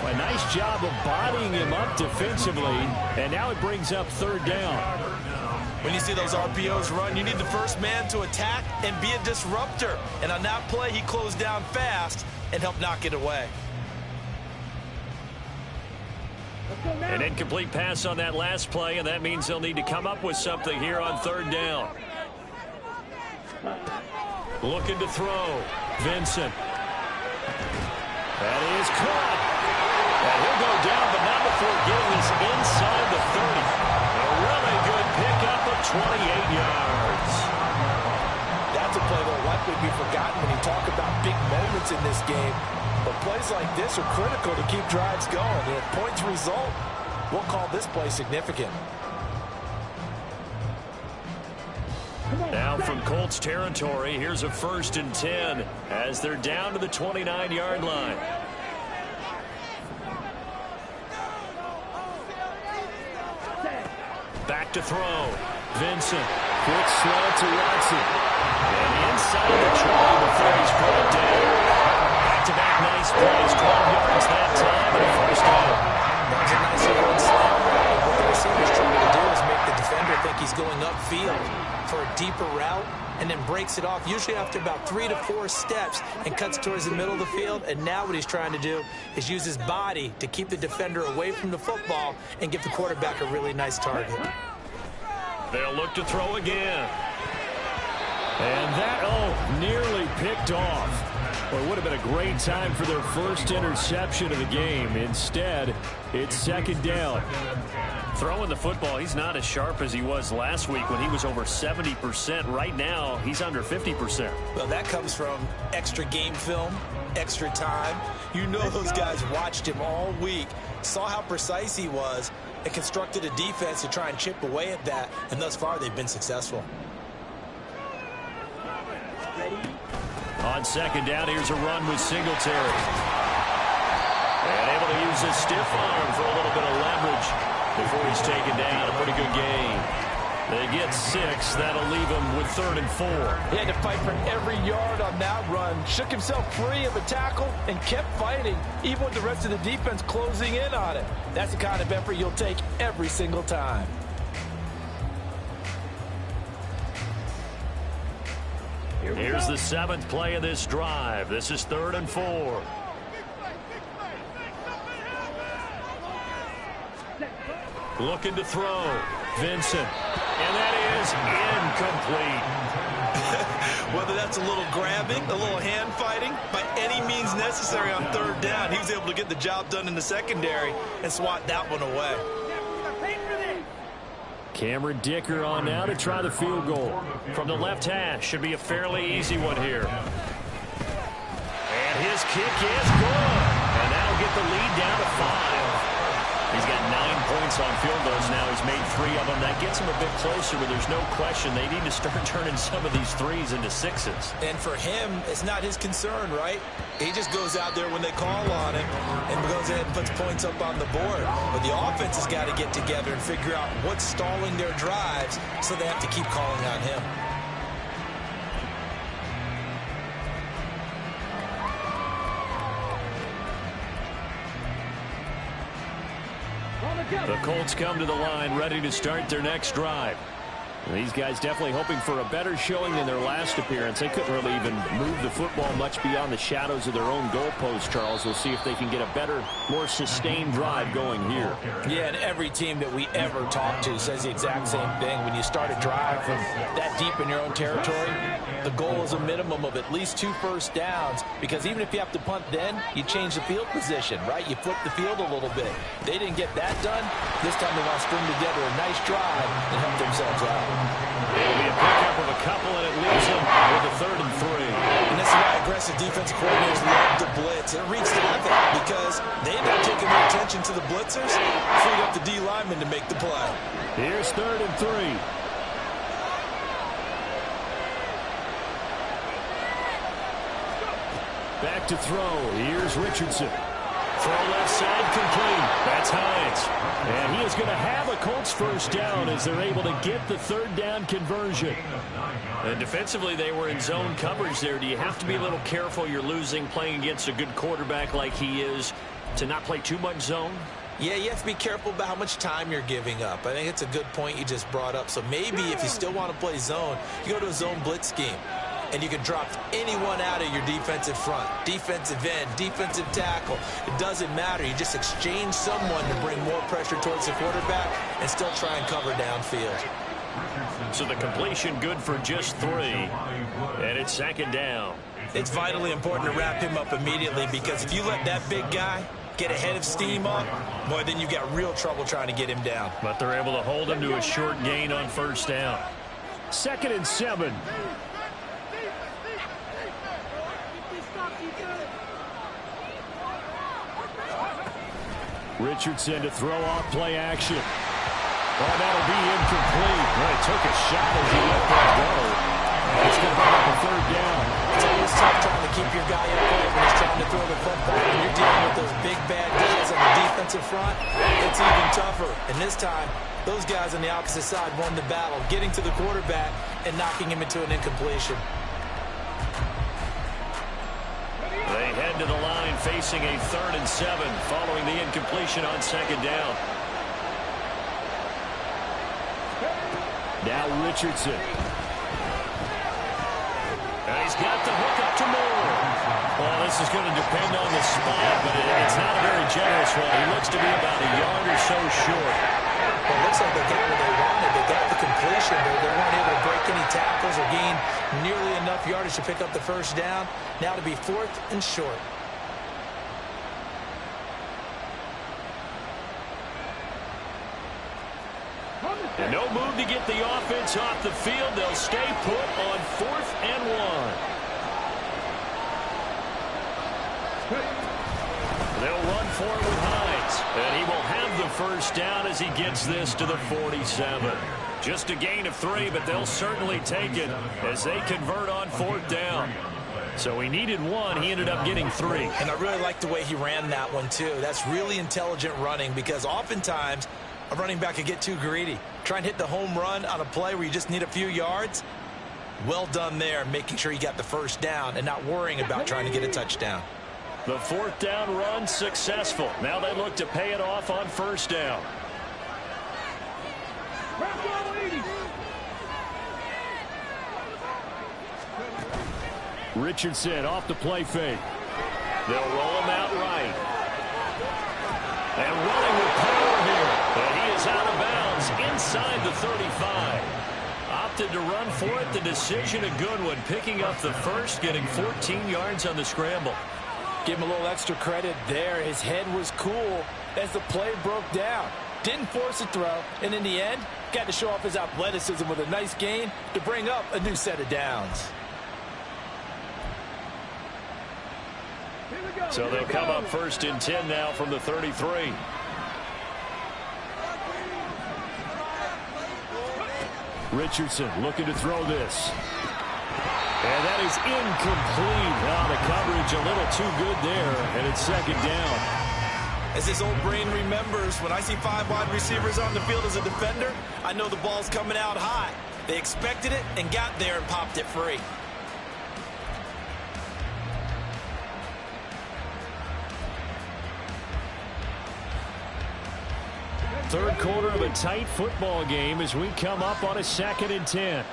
A nice job of bodying him up defensively, and now it brings up 3rd down. When you see those RPOs run, you need the first man to attack and be a disruptor. And on that play, he closed down fast and helped knock it away. An incomplete pass on that last play, and that means they'll need to come up with something here on 3rd down. Looking to throw. Vincent. That is caught. And he'll go down, but not before getting this inside the 30. A really good pickup of 28 yards. That's a play that will likely be forgotten when you talk about big moments in this game. But plays like this are critical to keep drives going. And if points result, we'll call this play significant. Now from Colts territory, here's a 1st and 10 as they're down to the 29-yard line. Back to throw. Vincent. Quick slant to Watson. And inside the 20 before he's brought down. Back-to-back nice plays. 12 yards that time and a 1st down. That was a nice little slant. What the receiver's trying to do is make the defender think he's going upfield for a deeper route, and then breaks it off, usually after about 3 to 4 steps, and cuts towards the middle of the field. And now what he's trying to do is use his body to keep the defender away from the football and give the quarterback a really nice target. They'll look to throw again. And that, nearly picked off. Well, it would have been a great time for their first interception of the game. Instead, it's 2nd down. Throwing the football, he's not as sharp as he was last week when he was over 70%. Right now, he's under 50%. Well, that comes from extra game film, extra time. You know those guys watched him all week, saw how precise he was, and constructed a defense to try and chip away at that. And thus far, they've been successful. On 2nd down, here's a run with Singletary. And able to use his stiff arm for a little bit of leverage before he's taken down. A pretty good game. They get 6. That'll leave him with 3rd and 4. He had to fight for every yard on that run. Shook himself free of a tackle and kept fighting, even with the rest of the defense closing in on it. That's the kind of effort you'll take every single time. Here's the 7th play of this drive. This is 3rd and 4. Looking to throw. Vincent. And that is incomplete. Whether that's a little grabbing, a little hand fighting, by any means necessary on 3rd down, he was able to get the job done in the secondary and swat that one away. Cameron Dicker on now to try the field goal. From the left hash, should be a fairly easy one here. And his kick is good. And that'll get the lead down to 5. He's got 9 points on field goals now. He's made 3 of them. That gets him a bit closer, but there's no question they need to start turning some of these 3s into 6s. And for him, it's not his concern, right? He just goes out there when they call on him and goes ahead and puts points up on the board. But the offense has got to get together and figure out what's stalling their drives, so they have to keep calling on him. The Colts come to the line ready to start their next drive. These guys definitely hoping for a better showing than their last appearance. They couldn't really even move the football much beyond the shadows of their own goalpost, Charles. We'll see if they can get a better, more sustained drive going here. Yeah, and every team that we ever talk to says the exact same thing. When you start a drive from that deep in your own territory, the goal is a minimum of at least 2 first downs, because even if you have to punt then, you change the field position, right? You flip the field a little bit. They didn't get that done. This time they want to string together a nice drive and help themselves out. It'll be a pickup of a couple, and it leaves them with a 3rd and 3. And this is why aggressive defensive coordinators love to blitz. It wreaks havoc because they end up taking their attention to the blitzers, freed up the D linemen to make the play. Here's 3rd and 3. Back to throw. Here's Richardson. Throw left side complete. That's Hines. And he is going to have a Colts first down as they're able to get the 3rd down conversion. And defensively, they were in zone coverage there. Do you have to be a little careful? You're losing playing against a good quarterback like he is to not play too much zone? Yeah, you have to be careful about how much time you're giving up. I think it's a good point you just brought up. So maybe if you still want to play zone, you go to a zone blitz scheme. And you can drop anyone out of your defensive front, defensive end, defensive tackle. It doesn't matter. You just exchange someone to bring more pressure towards the quarterback and still try and cover downfield. So the completion good for just 3. And it's 2nd down. It's vitally important to wrap him up immediately, because if you let that big guy get ahead of steam up, boy, then you've got real trouble trying to get him down. But they're able to hold him to a short gain on 1st down. 2nd and 7. Richardson to throw off play action. Oh, that'll be incomplete. Well, he took a shot as he let that go. It's going to bring up a 3rd down. It's always tough trying to keep your guy upright when he's trying to throw the football. When you're dealing with those big, bad guys on the defensive front, it's even tougher. And this time, those guys on the opposite side won the battle, getting to the quarterback and knocking him into an incompletion. They head to the line facing a 3rd and 7 following the incompletion on 2nd down. Now Richardson. And he's got the hook up to Moore. Well, this is going to depend on the spot, but it's not a very generous one. He looks to be about a yard or so short. Well, it looks like they got what they wanted. They got the completion, but they weren't able to break any tackles or gain nearly enough yardage to pick up the 1st down. Now to be 4th and short. And no move to get the offense off the field. They'll stay put on 4th and 1. They'll run for it with Hines. And he will have the 1st down as he gets this to the 47. Just a gain of 3, but they'll certainly take it as they convert on 4th down. So he needed 1. He ended up getting 3. And I really like the way he ran that one, too. That's really intelligent running, because oftentimes a running back could get too greedy, Try and hit the home run on a play where you just need a few yards. Well done there, making sure you got the first down and not worrying about trying to get a touchdown. The fourth down run successful. Now they look to pay it off on first down. Richardson off the play fake. They'll roll him out right. And running with power here. And he is out of bounds inside the 35. Opted to run for it. The decision a good one. Picking up the first, getting 14 yards on the scramble. Give him a little extra credit there. His head was cool as the play broke down. Didn't force a throw. And in the end, got to show off his athleticism with a nice gain to bring up a new set of downs. So they'll come up first and 10 now from the 33. Richardson looking to throw this. And that is incomplete. The coverage a little too good there, and it's second down. As this old brain remembers, when I see 5 wide receivers on the field as a defender, I know the ball's coming out high. They expected it and got there and popped it free. Third quarter of a tight football game as we come up on a 2nd and 10.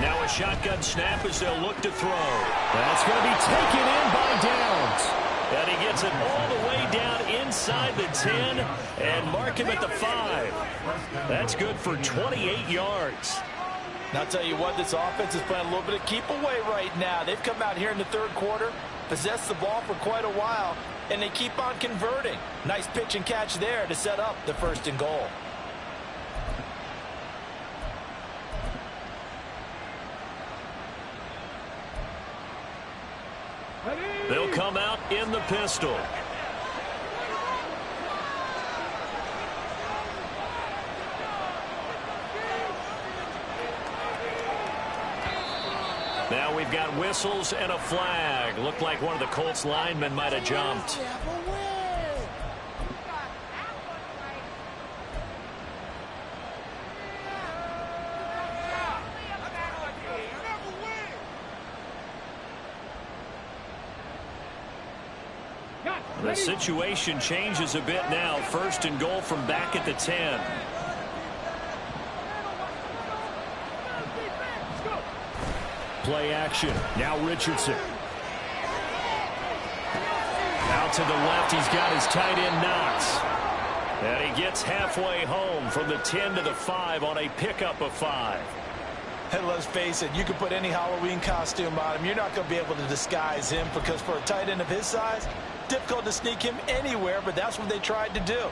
Now a shotgun snap as they'll look to throw. That's going to be taken in by Downs. And he gets it all the way down inside the 10 and mark him at the 5. That's good for 28 yards. And I'll tell you what, this offense is playing a little bit of keep away right now. They've come out here in the third quarter, possessed the ball for quite a while, and they keep on converting. Nice pitch and catch there to set up the 1st and goal. They'll come out in the pistol. Now we've got whistles and a flag. Looked like one of the Colts linemen might have jumped. The situation changes a bit now. 1st and goal from back at the 10. Play action. Now Richardson. Out to the left, he's got his tight end Knox. And he gets halfway home from the 10 to the 5 on a pickup of 5. And let's face it, you can put any Halloween costume on him. You're not going to be able to disguise him because for a tight end of his size, difficult to sneak him anywhere, but that's what they tried to do.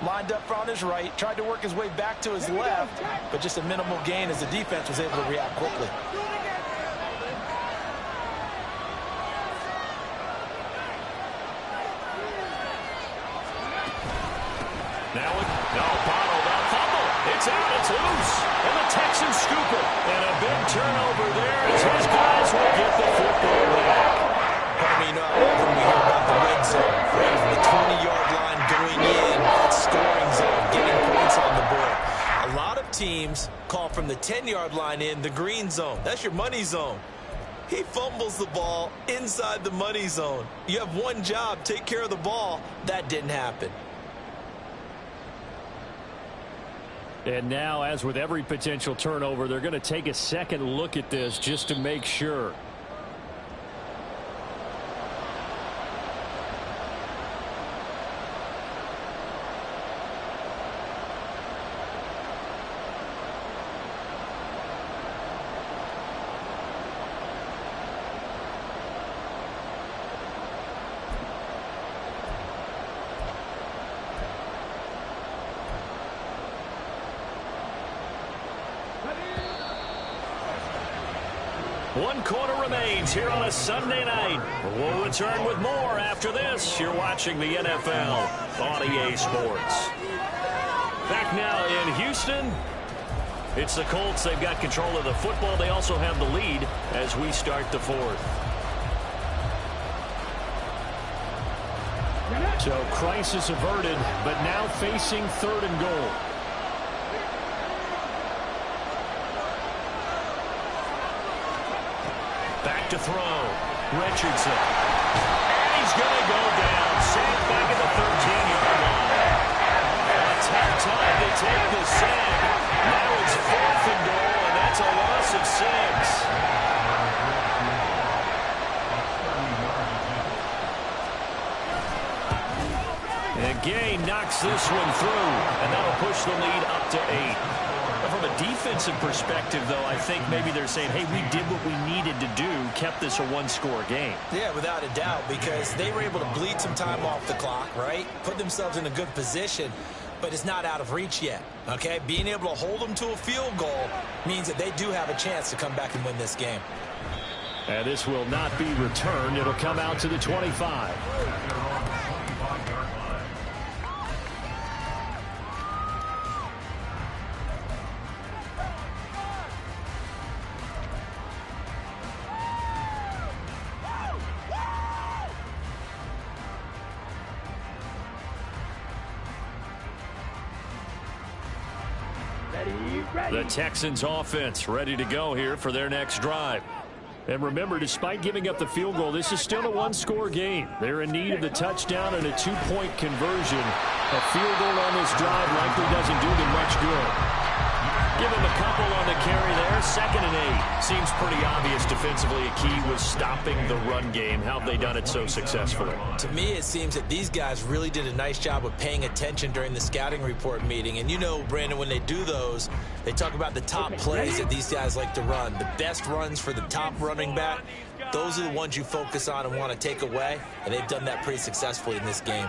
Lined up on his right, tried to work his way back to his left, but just a minimal gain as the defense was able to react quickly. It's out, it's loose, and the Texans scoop it. And a big turnover there as his guys will get the football back. I mean, often we hear about the red zone, right from the 20-yard line going in, that scoring zone, getting points on the board. A lot of teams call from the 10-yard line in the green zone. That's your money zone. He fumbles the ball inside the money zone. You have one job, take care of the ball. That didn't happen. And now, as with every potential turnover, they're going to take a second look at this just to make sure. One quarter remains here on a Sunday night. We'll return with more after this. You're watching the NFL on EA Sports. Back now in Houston. It's the Colts. They've got control of the football. They also have the lead as we start the fourth. So crisis averted, but now facing 3rd and goal. Back to throw. Richardson. And he's going to go down. Sacked back at the 13-yard line. A tough time to take the sack. Now it's 4th and goal, and that's a loss of 6. And Gay knocks this one through, and that'll push the lead up to 8. From a defensive perspective, though, I think maybe they're saying, hey, we did what we needed to do, kept this a one-score game. Yeah, without a doubt, because they were able to bleed some time off the clock, right? Put themselves in a good position, but it's not out of reach yet, okay? Being able to hold them to a field goal means that they do have a chance to come back and win this game. And this will not be returned. It'll come out to the 25. The Texans offense ready to go here for their next drive. And remember, despite giving up the field goal, this is still a one-score game. They're in need of the touchdown and a 2-point conversion. A field goal on this drive likely doesn't do them much good. Give them a couple on the carry there. 2nd and 8. Seems pretty obvious defensively. A key was stopping the run game. How have they done it so successfully? To me, it seems that these guys really did a nice job of paying attention during the scouting report meeting. And you know, Brandon, when they do those, they talk about the top plays that these guys like to run. The best runs for the top running back. Those are the ones you focus on and want to take away. And they've done that pretty successfully in this game.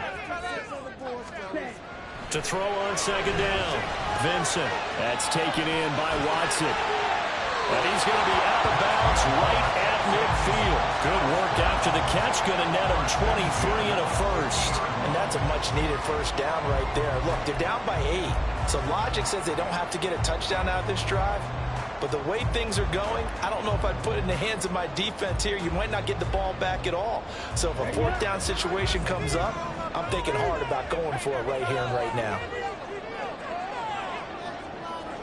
To throw on 2nd down. Vincent. That's taken in by Watson. And he's going to be out of bounds right at midfield. Good work after the catch. Going to net him 23 and a first. And that's a much-needed first down right there. Look, they're down by 8. So logic says they don't have to get a touchdown out of this drive. But the way things are going, I don't know if I'd put it in the hands of my defense here. You might not get the ball back at all. So if a 4th down situation comes up, I'm thinking hard about going for it right here and right now.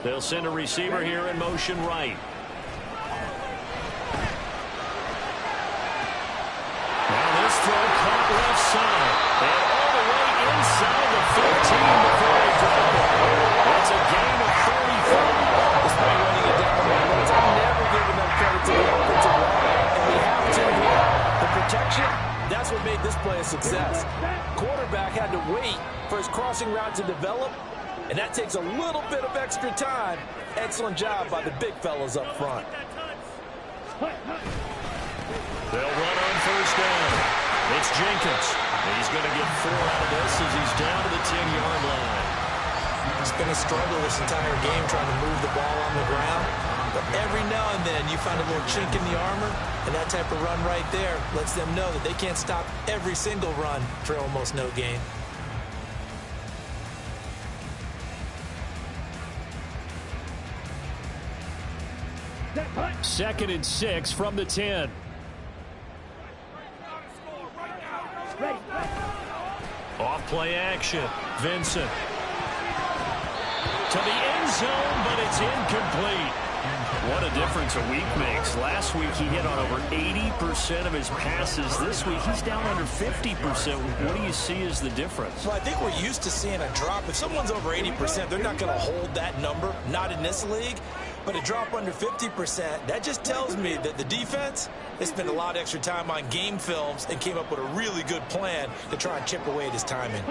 They'll send a receiver here in motion right. Now this throw caught left side. And all the way inside the 15 before they drop it. That's a gain of 35. Despite running it down the roads, I'm never giving them credit to the offensive line. And we have to here. The protection, that's what made this play a success. Quarterback had to wait for his crossing route to develop, and that takes a little bit of extra time. Excellent job by the big fellas up front. They'll run on 1st down. It's Jenkins. He's going to get 4 out of this as he's down to the 10-yard line. It's been a struggle this entire game trying to move the ball on the ground. But every now and then you find a little chink in the armor, and that type of run right there lets them know that they can't stop every single run for almost no gain. Second and 6 from the 10. Off play action. Vincent. To the end zone, but it's incomplete. What a difference a week makes. Last week he hit on over 80% of his passes. This week he's down under 50%. What do you see as the difference? Well, I think we're used to seeing a drop. If someone's over 80%, they're not going to hold that number. Not in this league. But a drop under 50%, that just tells me that the defense, they spent a lot of extra time on game films and came up with a really good plan to try and chip away at his timing.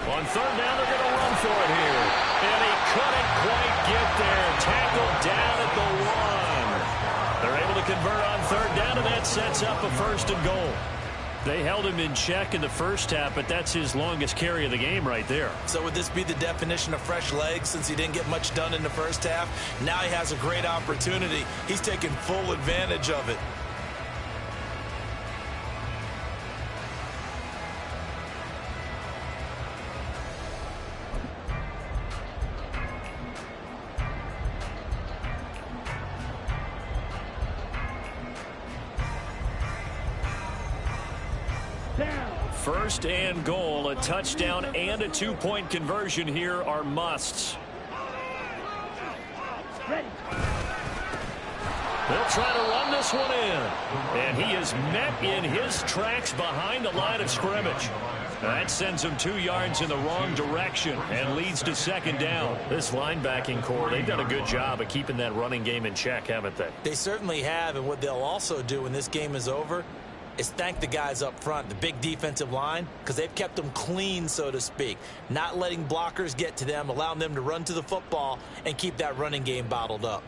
On 3rd down, they're going to run for it here. And he couldn't quite get there. Tackled down at the 1. They're able to convert on 3rd down, and that sets up a 1st and goal. They held him in check in the first half, but that's his longest carry of the game right there. So would this be the definition of fresh legs since he didn't get much done in the first half? Now he has a great opportunity. He's taking full advantage of it. Down. First and goal, a touchdown and a two-point conversion here are musts. Ready. They'll try to run this one in. And he is met in his tracks behind the line of scrimmage. That sends him 2 yards in the wrong direction and leads to second down. This linebacking core, they've done a good job of keeping that running game in check, haven't they? They certainly have, and what they'll also do when this game is over is thank the guys up front, the big defensive line, because they've kept them clean, so to speak, not letting blockers get to them, allowing them to run to the football and keep that running game bottled up.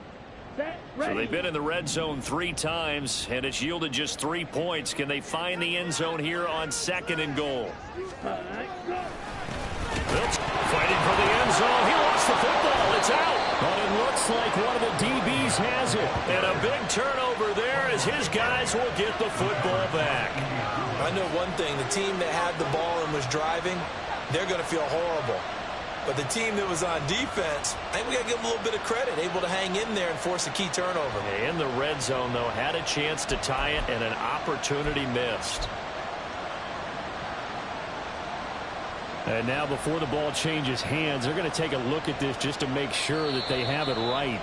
Set. Ready. So they've been in the red zone 3 times, and it's yielded just 3 points. Can they find the end zone here on second and goal? Phillips fighting for the end zone. He lost the football. It's out. But it looks like one of the DBs has it. And a big turnover there as his guys will get the football back. I know one thing. The team that had the ball and was driving, they're going to feel horrible. But the team that was on defense, I think we got to give them a little bit of credit, able to hang in there and force a key turnover. In the red zone, though, had a chance to tie it and an opportunity missed. And now before the ball changes hands, they're going to take a look at this just to make sure that they have it right.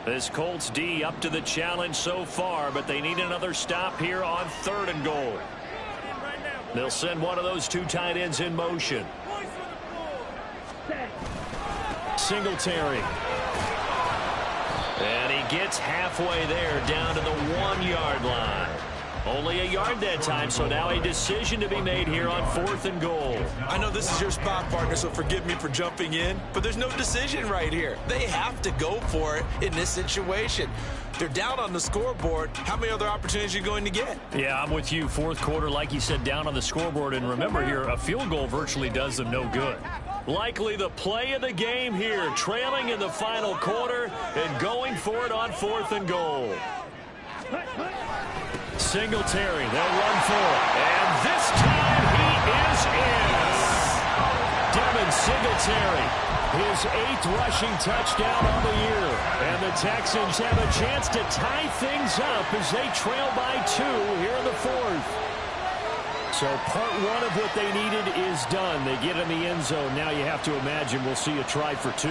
This Colts D up to the challenge so far, but they need another stop here on third and goal. They'll send one of those 2 tight ends in motion. Singletary. And he gets halfway there down to the 1-yard line. Only a yard that time, so now a decision to be made here on fourth and goal. I know this is your spot, partner, so forgive me for jumping in, but there's no decision right here. They have to go for it in this situation. They're down on the scoreboard. How many other opportunities are you going to get? Yeah, I'm with you. Fourth quarter, like you said, down on the scoreboard. And remember here, a field goal virtually does them no good. Likely the play of the game here, trailing in the final quarter and going for it on fourth and goal. Singletary, they'll run for it. And this time he is in. Devin Singletary, his 8th rushing touchdown on the year. And the Texans have a chance to tie things up as they trail by 2 here in the 4th. So part 1 of what they needed is done. They get in the end zone. Now you have to imagine we'll see a try for 2.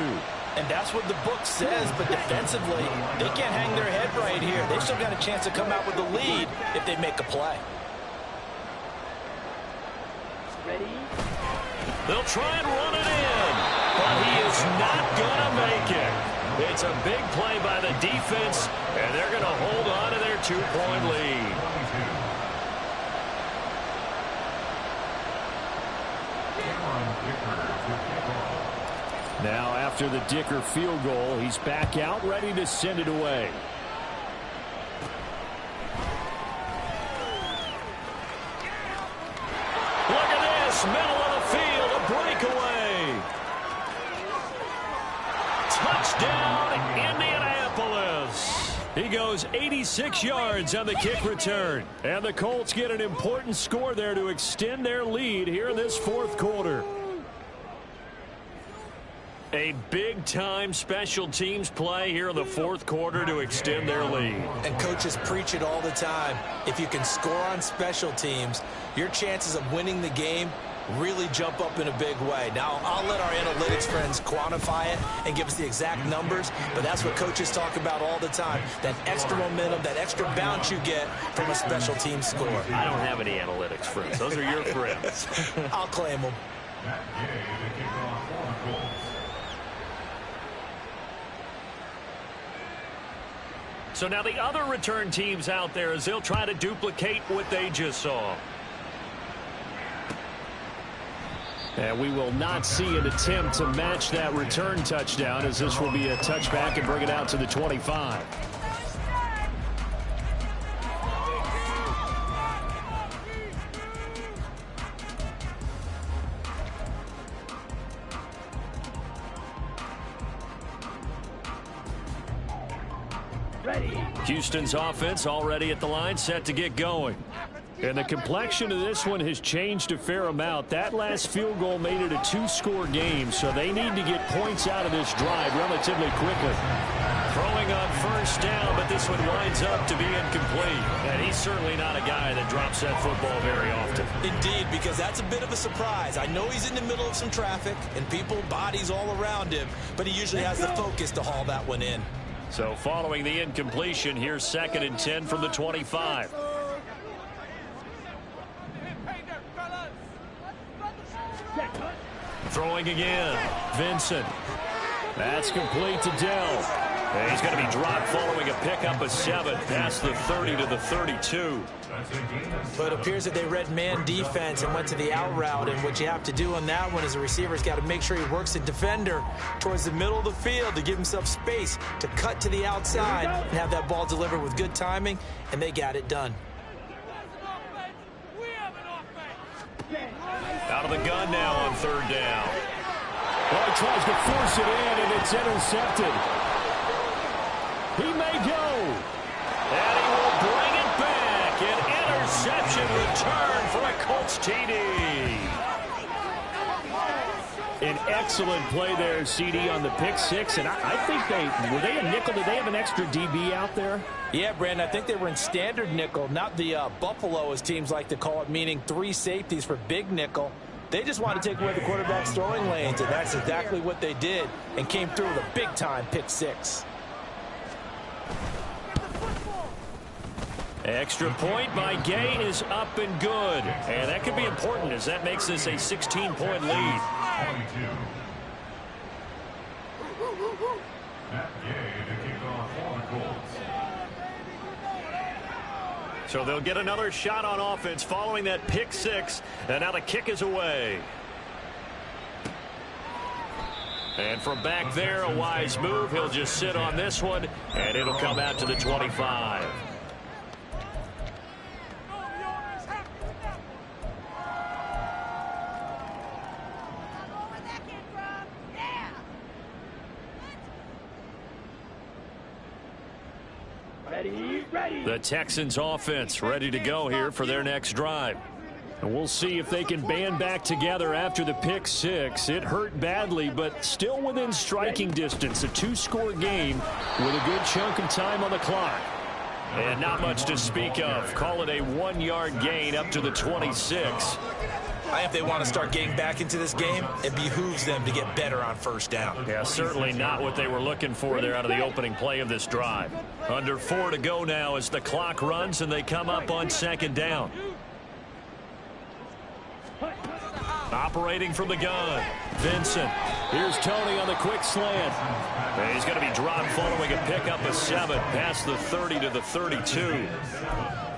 And that's what the book says, but defensively, they can't hang their head right here. They've still got a chance to come out with the lead if they make a play. Ready. They'll try and run it in, but he is not going to make it. It's a big play by the defense, and they're going to hold on to their 2-point lead. Now, after the Dicker field goal, he's back out, ready to send it away. Look at this, middle of the field, a breakaway. Touchdown, Indianapolis. He goes 86 yards on the kick return. And the Colts get an important score there to extend their lead here in this 4th quarter. A big-time special teams play here in the 4th quarter to extend their lead. And coaches preach it all the time. If you can score on special teams, your chances of winning the game really jump up in a big way. Now, I'll let our analytics friends quantify it and give us the exact numbers, but that's what coaches talk about all the time, that extra momentum, that extra bounce you get from a special team score. I don't have any analytics friends. Those are your friends. I'll claim them. So now the other return teams out there as they'll try to duplicate what they just saw. And we will not see an attempt to match that return touchdown, as this will be a touchback and bring it out to the 25. Ready. Houston's offense already at the line, set to get going. And the complexion of this one has changed a fair amount. That last field goal made it a 2-score game, so they need to get points out of this drive relatively quickly. Throwing on first down, but this one winds up to be incomplete. And he's certainly not a guy that drops that football very often. Indeed, because that's a bit of a surprise. I know he's in the middle of some traffic and people, bodies all around him, but he usually has the focus to haul that one in. So following the incompletion, here's 2nd and 10 from the 25. Throwing again. Vincent. That's complete to Dell. And he's going to be dropped following a pickup of 7 past the 30 to the 32. But it appears that they read man defense and went to the out route. And what you have to do on that one is the receiver's got to make sure he works the defender towards the middle of the field to give himself space to cut to the outside and have that ball delivered with good timing. And they got it done. Out of the gun now on 3rd down. Well, he tries to force it in, and it's intercepted. He may go. And he will bring it back. An interception return for a Colts TD. An excellent play there, CD, on the pick 6. And I think were they a nickel? Did they have an extra DB out there? Yeah, Brandon, I think they were in standard nickel, not the Buffalo, as teams like to call it, meaning 3 safeties for big nickel. They just want to take away the quarterback's throwing lanes, and that's exactly what they did and came through with a big-time pick 6. Extra point by Gay is up and good. And that could be important as that makes this a 16-point lead. 22. Matt Gay to kick off for the Colts. So they'll get another shot on offense following that pick 6. And now the kick is away. And from back there, a wise move. He'll just sit on this one, and it'll come out to the 25. The Texans offense ready to go here for their next drive. And we'll see if they can band back together after the pick 6. It hurt badly, but still within striking distance. A 2-score game with a good chunk of time on the clock. And not much to speak of. Call it a 1-yard gain up to the 26. If they want to start getting back into this game, it behooves them to get better on first down. Yeah, certainly not what they were looking for there out of the opening play of this drive. Under 4 to go now as the clock runs and they come up on 2nd down. Operating from the gun, Vincent. Here's Tony on the quick slant. And he's going to be dropped following a pickup of 7 past the 30 to the 32.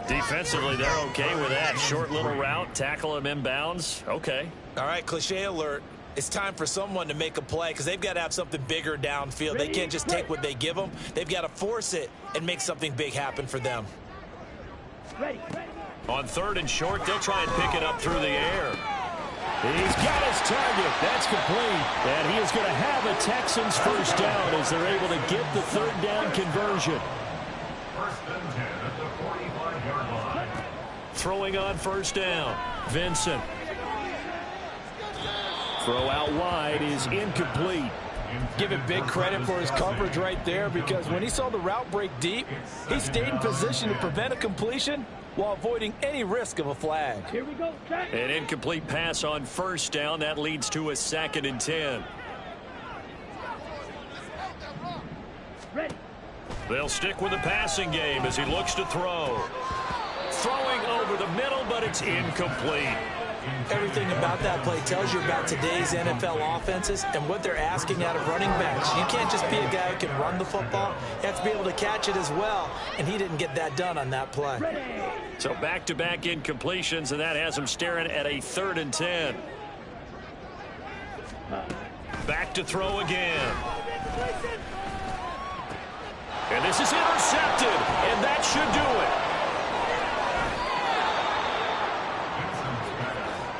Defensively, they're okay with that. Short little route, tackle him inbounds. Okay. All right, cliche alert. It's time for someone to make a play because they've got to have something bigger downfield. They can't just take what they give them. They've got to force it and make something big happen for them. On 3rd and short, they'll try and pick it up through the air. He's got his target. That's complete. And he is going to have a Texans first down as they're able to get the 3rd down conversion. 1st and 10 at the 45-yard line. Throwing on first down, Vincent. Throw out wide is incomplete. Give it big credit for his coverage right there because when he saw the route break deep, he stayed in position to prevent a completion while avoiding any risk of a flag. Here we go. An incomplete pass on first down. That leads to a 2nd and 10. Ready. They'll stick with the passing game as he looks to throw. Throwing over the middle, but it's incomplete. Everything about that play tells you about today's NFL offenses and what they're asking out of running backs. You can't just be a guy who can run the football. You have to be able to catch it as well, and he didn't get that done on that play. So back-to-back incompletions, and that has him staring at a 3rd and 10. Back to throw again. And this is intercepted, and that should do it.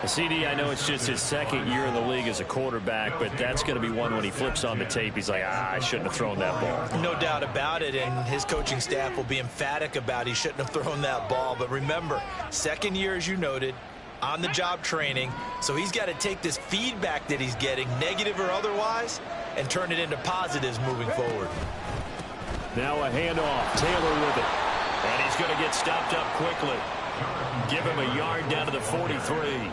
CD, I know it's just his second year in the league as a quarterback, but that's going to be one when he flips on the tape. He's like, I shouldn't have thrown that ball. No doubt about it, and his coaching staff will be emphatic about he shouldn't have thrown that ball. But remember, second year, as you noted, on-the-job training, so he's got to take this feedback that he's getting, negative or otherwise, and turn it into positives moving forward. Now a handoff. Taylor with it. And he's going to get stopped up quickly. Give him a yard down to the 43.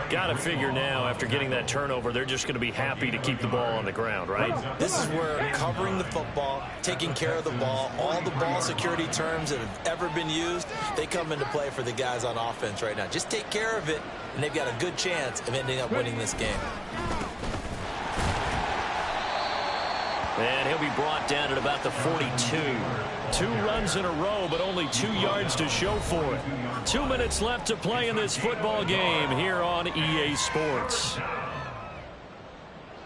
Got to figure now, after getting that turnover, they're just going to be happy to keep the ball on the ground, right? This is where covering the football, taking care of the ball, all the ball security terms that have ever been used, they come into play for the guys on offense right now. Just take care of it, and they've got a good chance of ending up winning this game. And he'll be brought down at about the 42. 2 runs in a row, but only 2 yards to show for it. 2 minutes left to play in this football game here on EA Sports.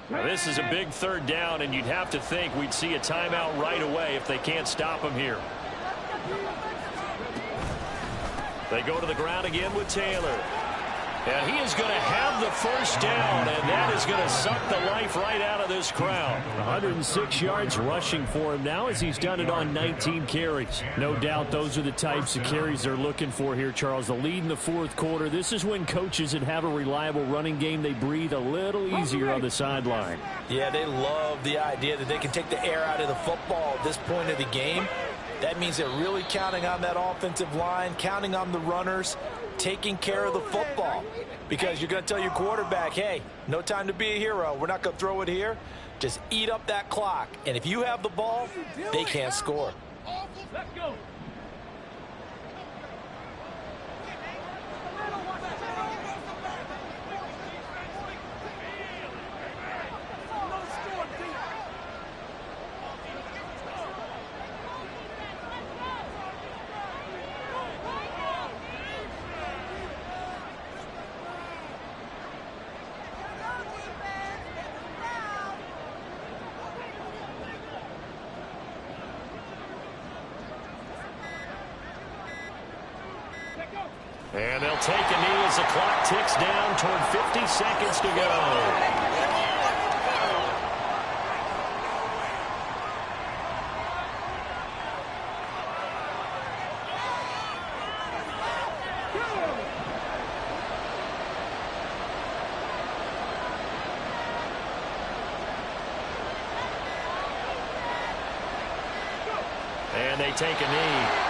Now, this is a big third down, and you'd have to think we'd see a timeout right away if they can't stop him here. They go to the ground again with Taylor. And he is going to have the first down, and that is going to suck the life right out of this crowd. 106 yards rushing for him now as he's done it on 19 carries. No doubt those are the types of carries they're looking for here, Charles. The lead in the fourth quarter. This is when coaches that have a reliable running game, they breathe a little easier on the sideline. Yeah, they love the idea that they can take the air out of the football at this point of the game. That means they're really counting on that offensive line, counting on the runners, taking care of the football, because you're going to tell your quarterback, hey, no time to be a hero. We're not going to throw it here. Just eat up that clock. And if you have the ball, they can't score. Let's go. And they'll take a knee as the clock ticks down toward 50 seconds to go. And they take a knee.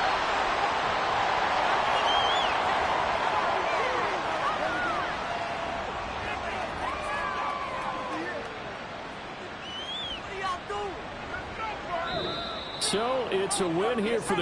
So it's a win here for the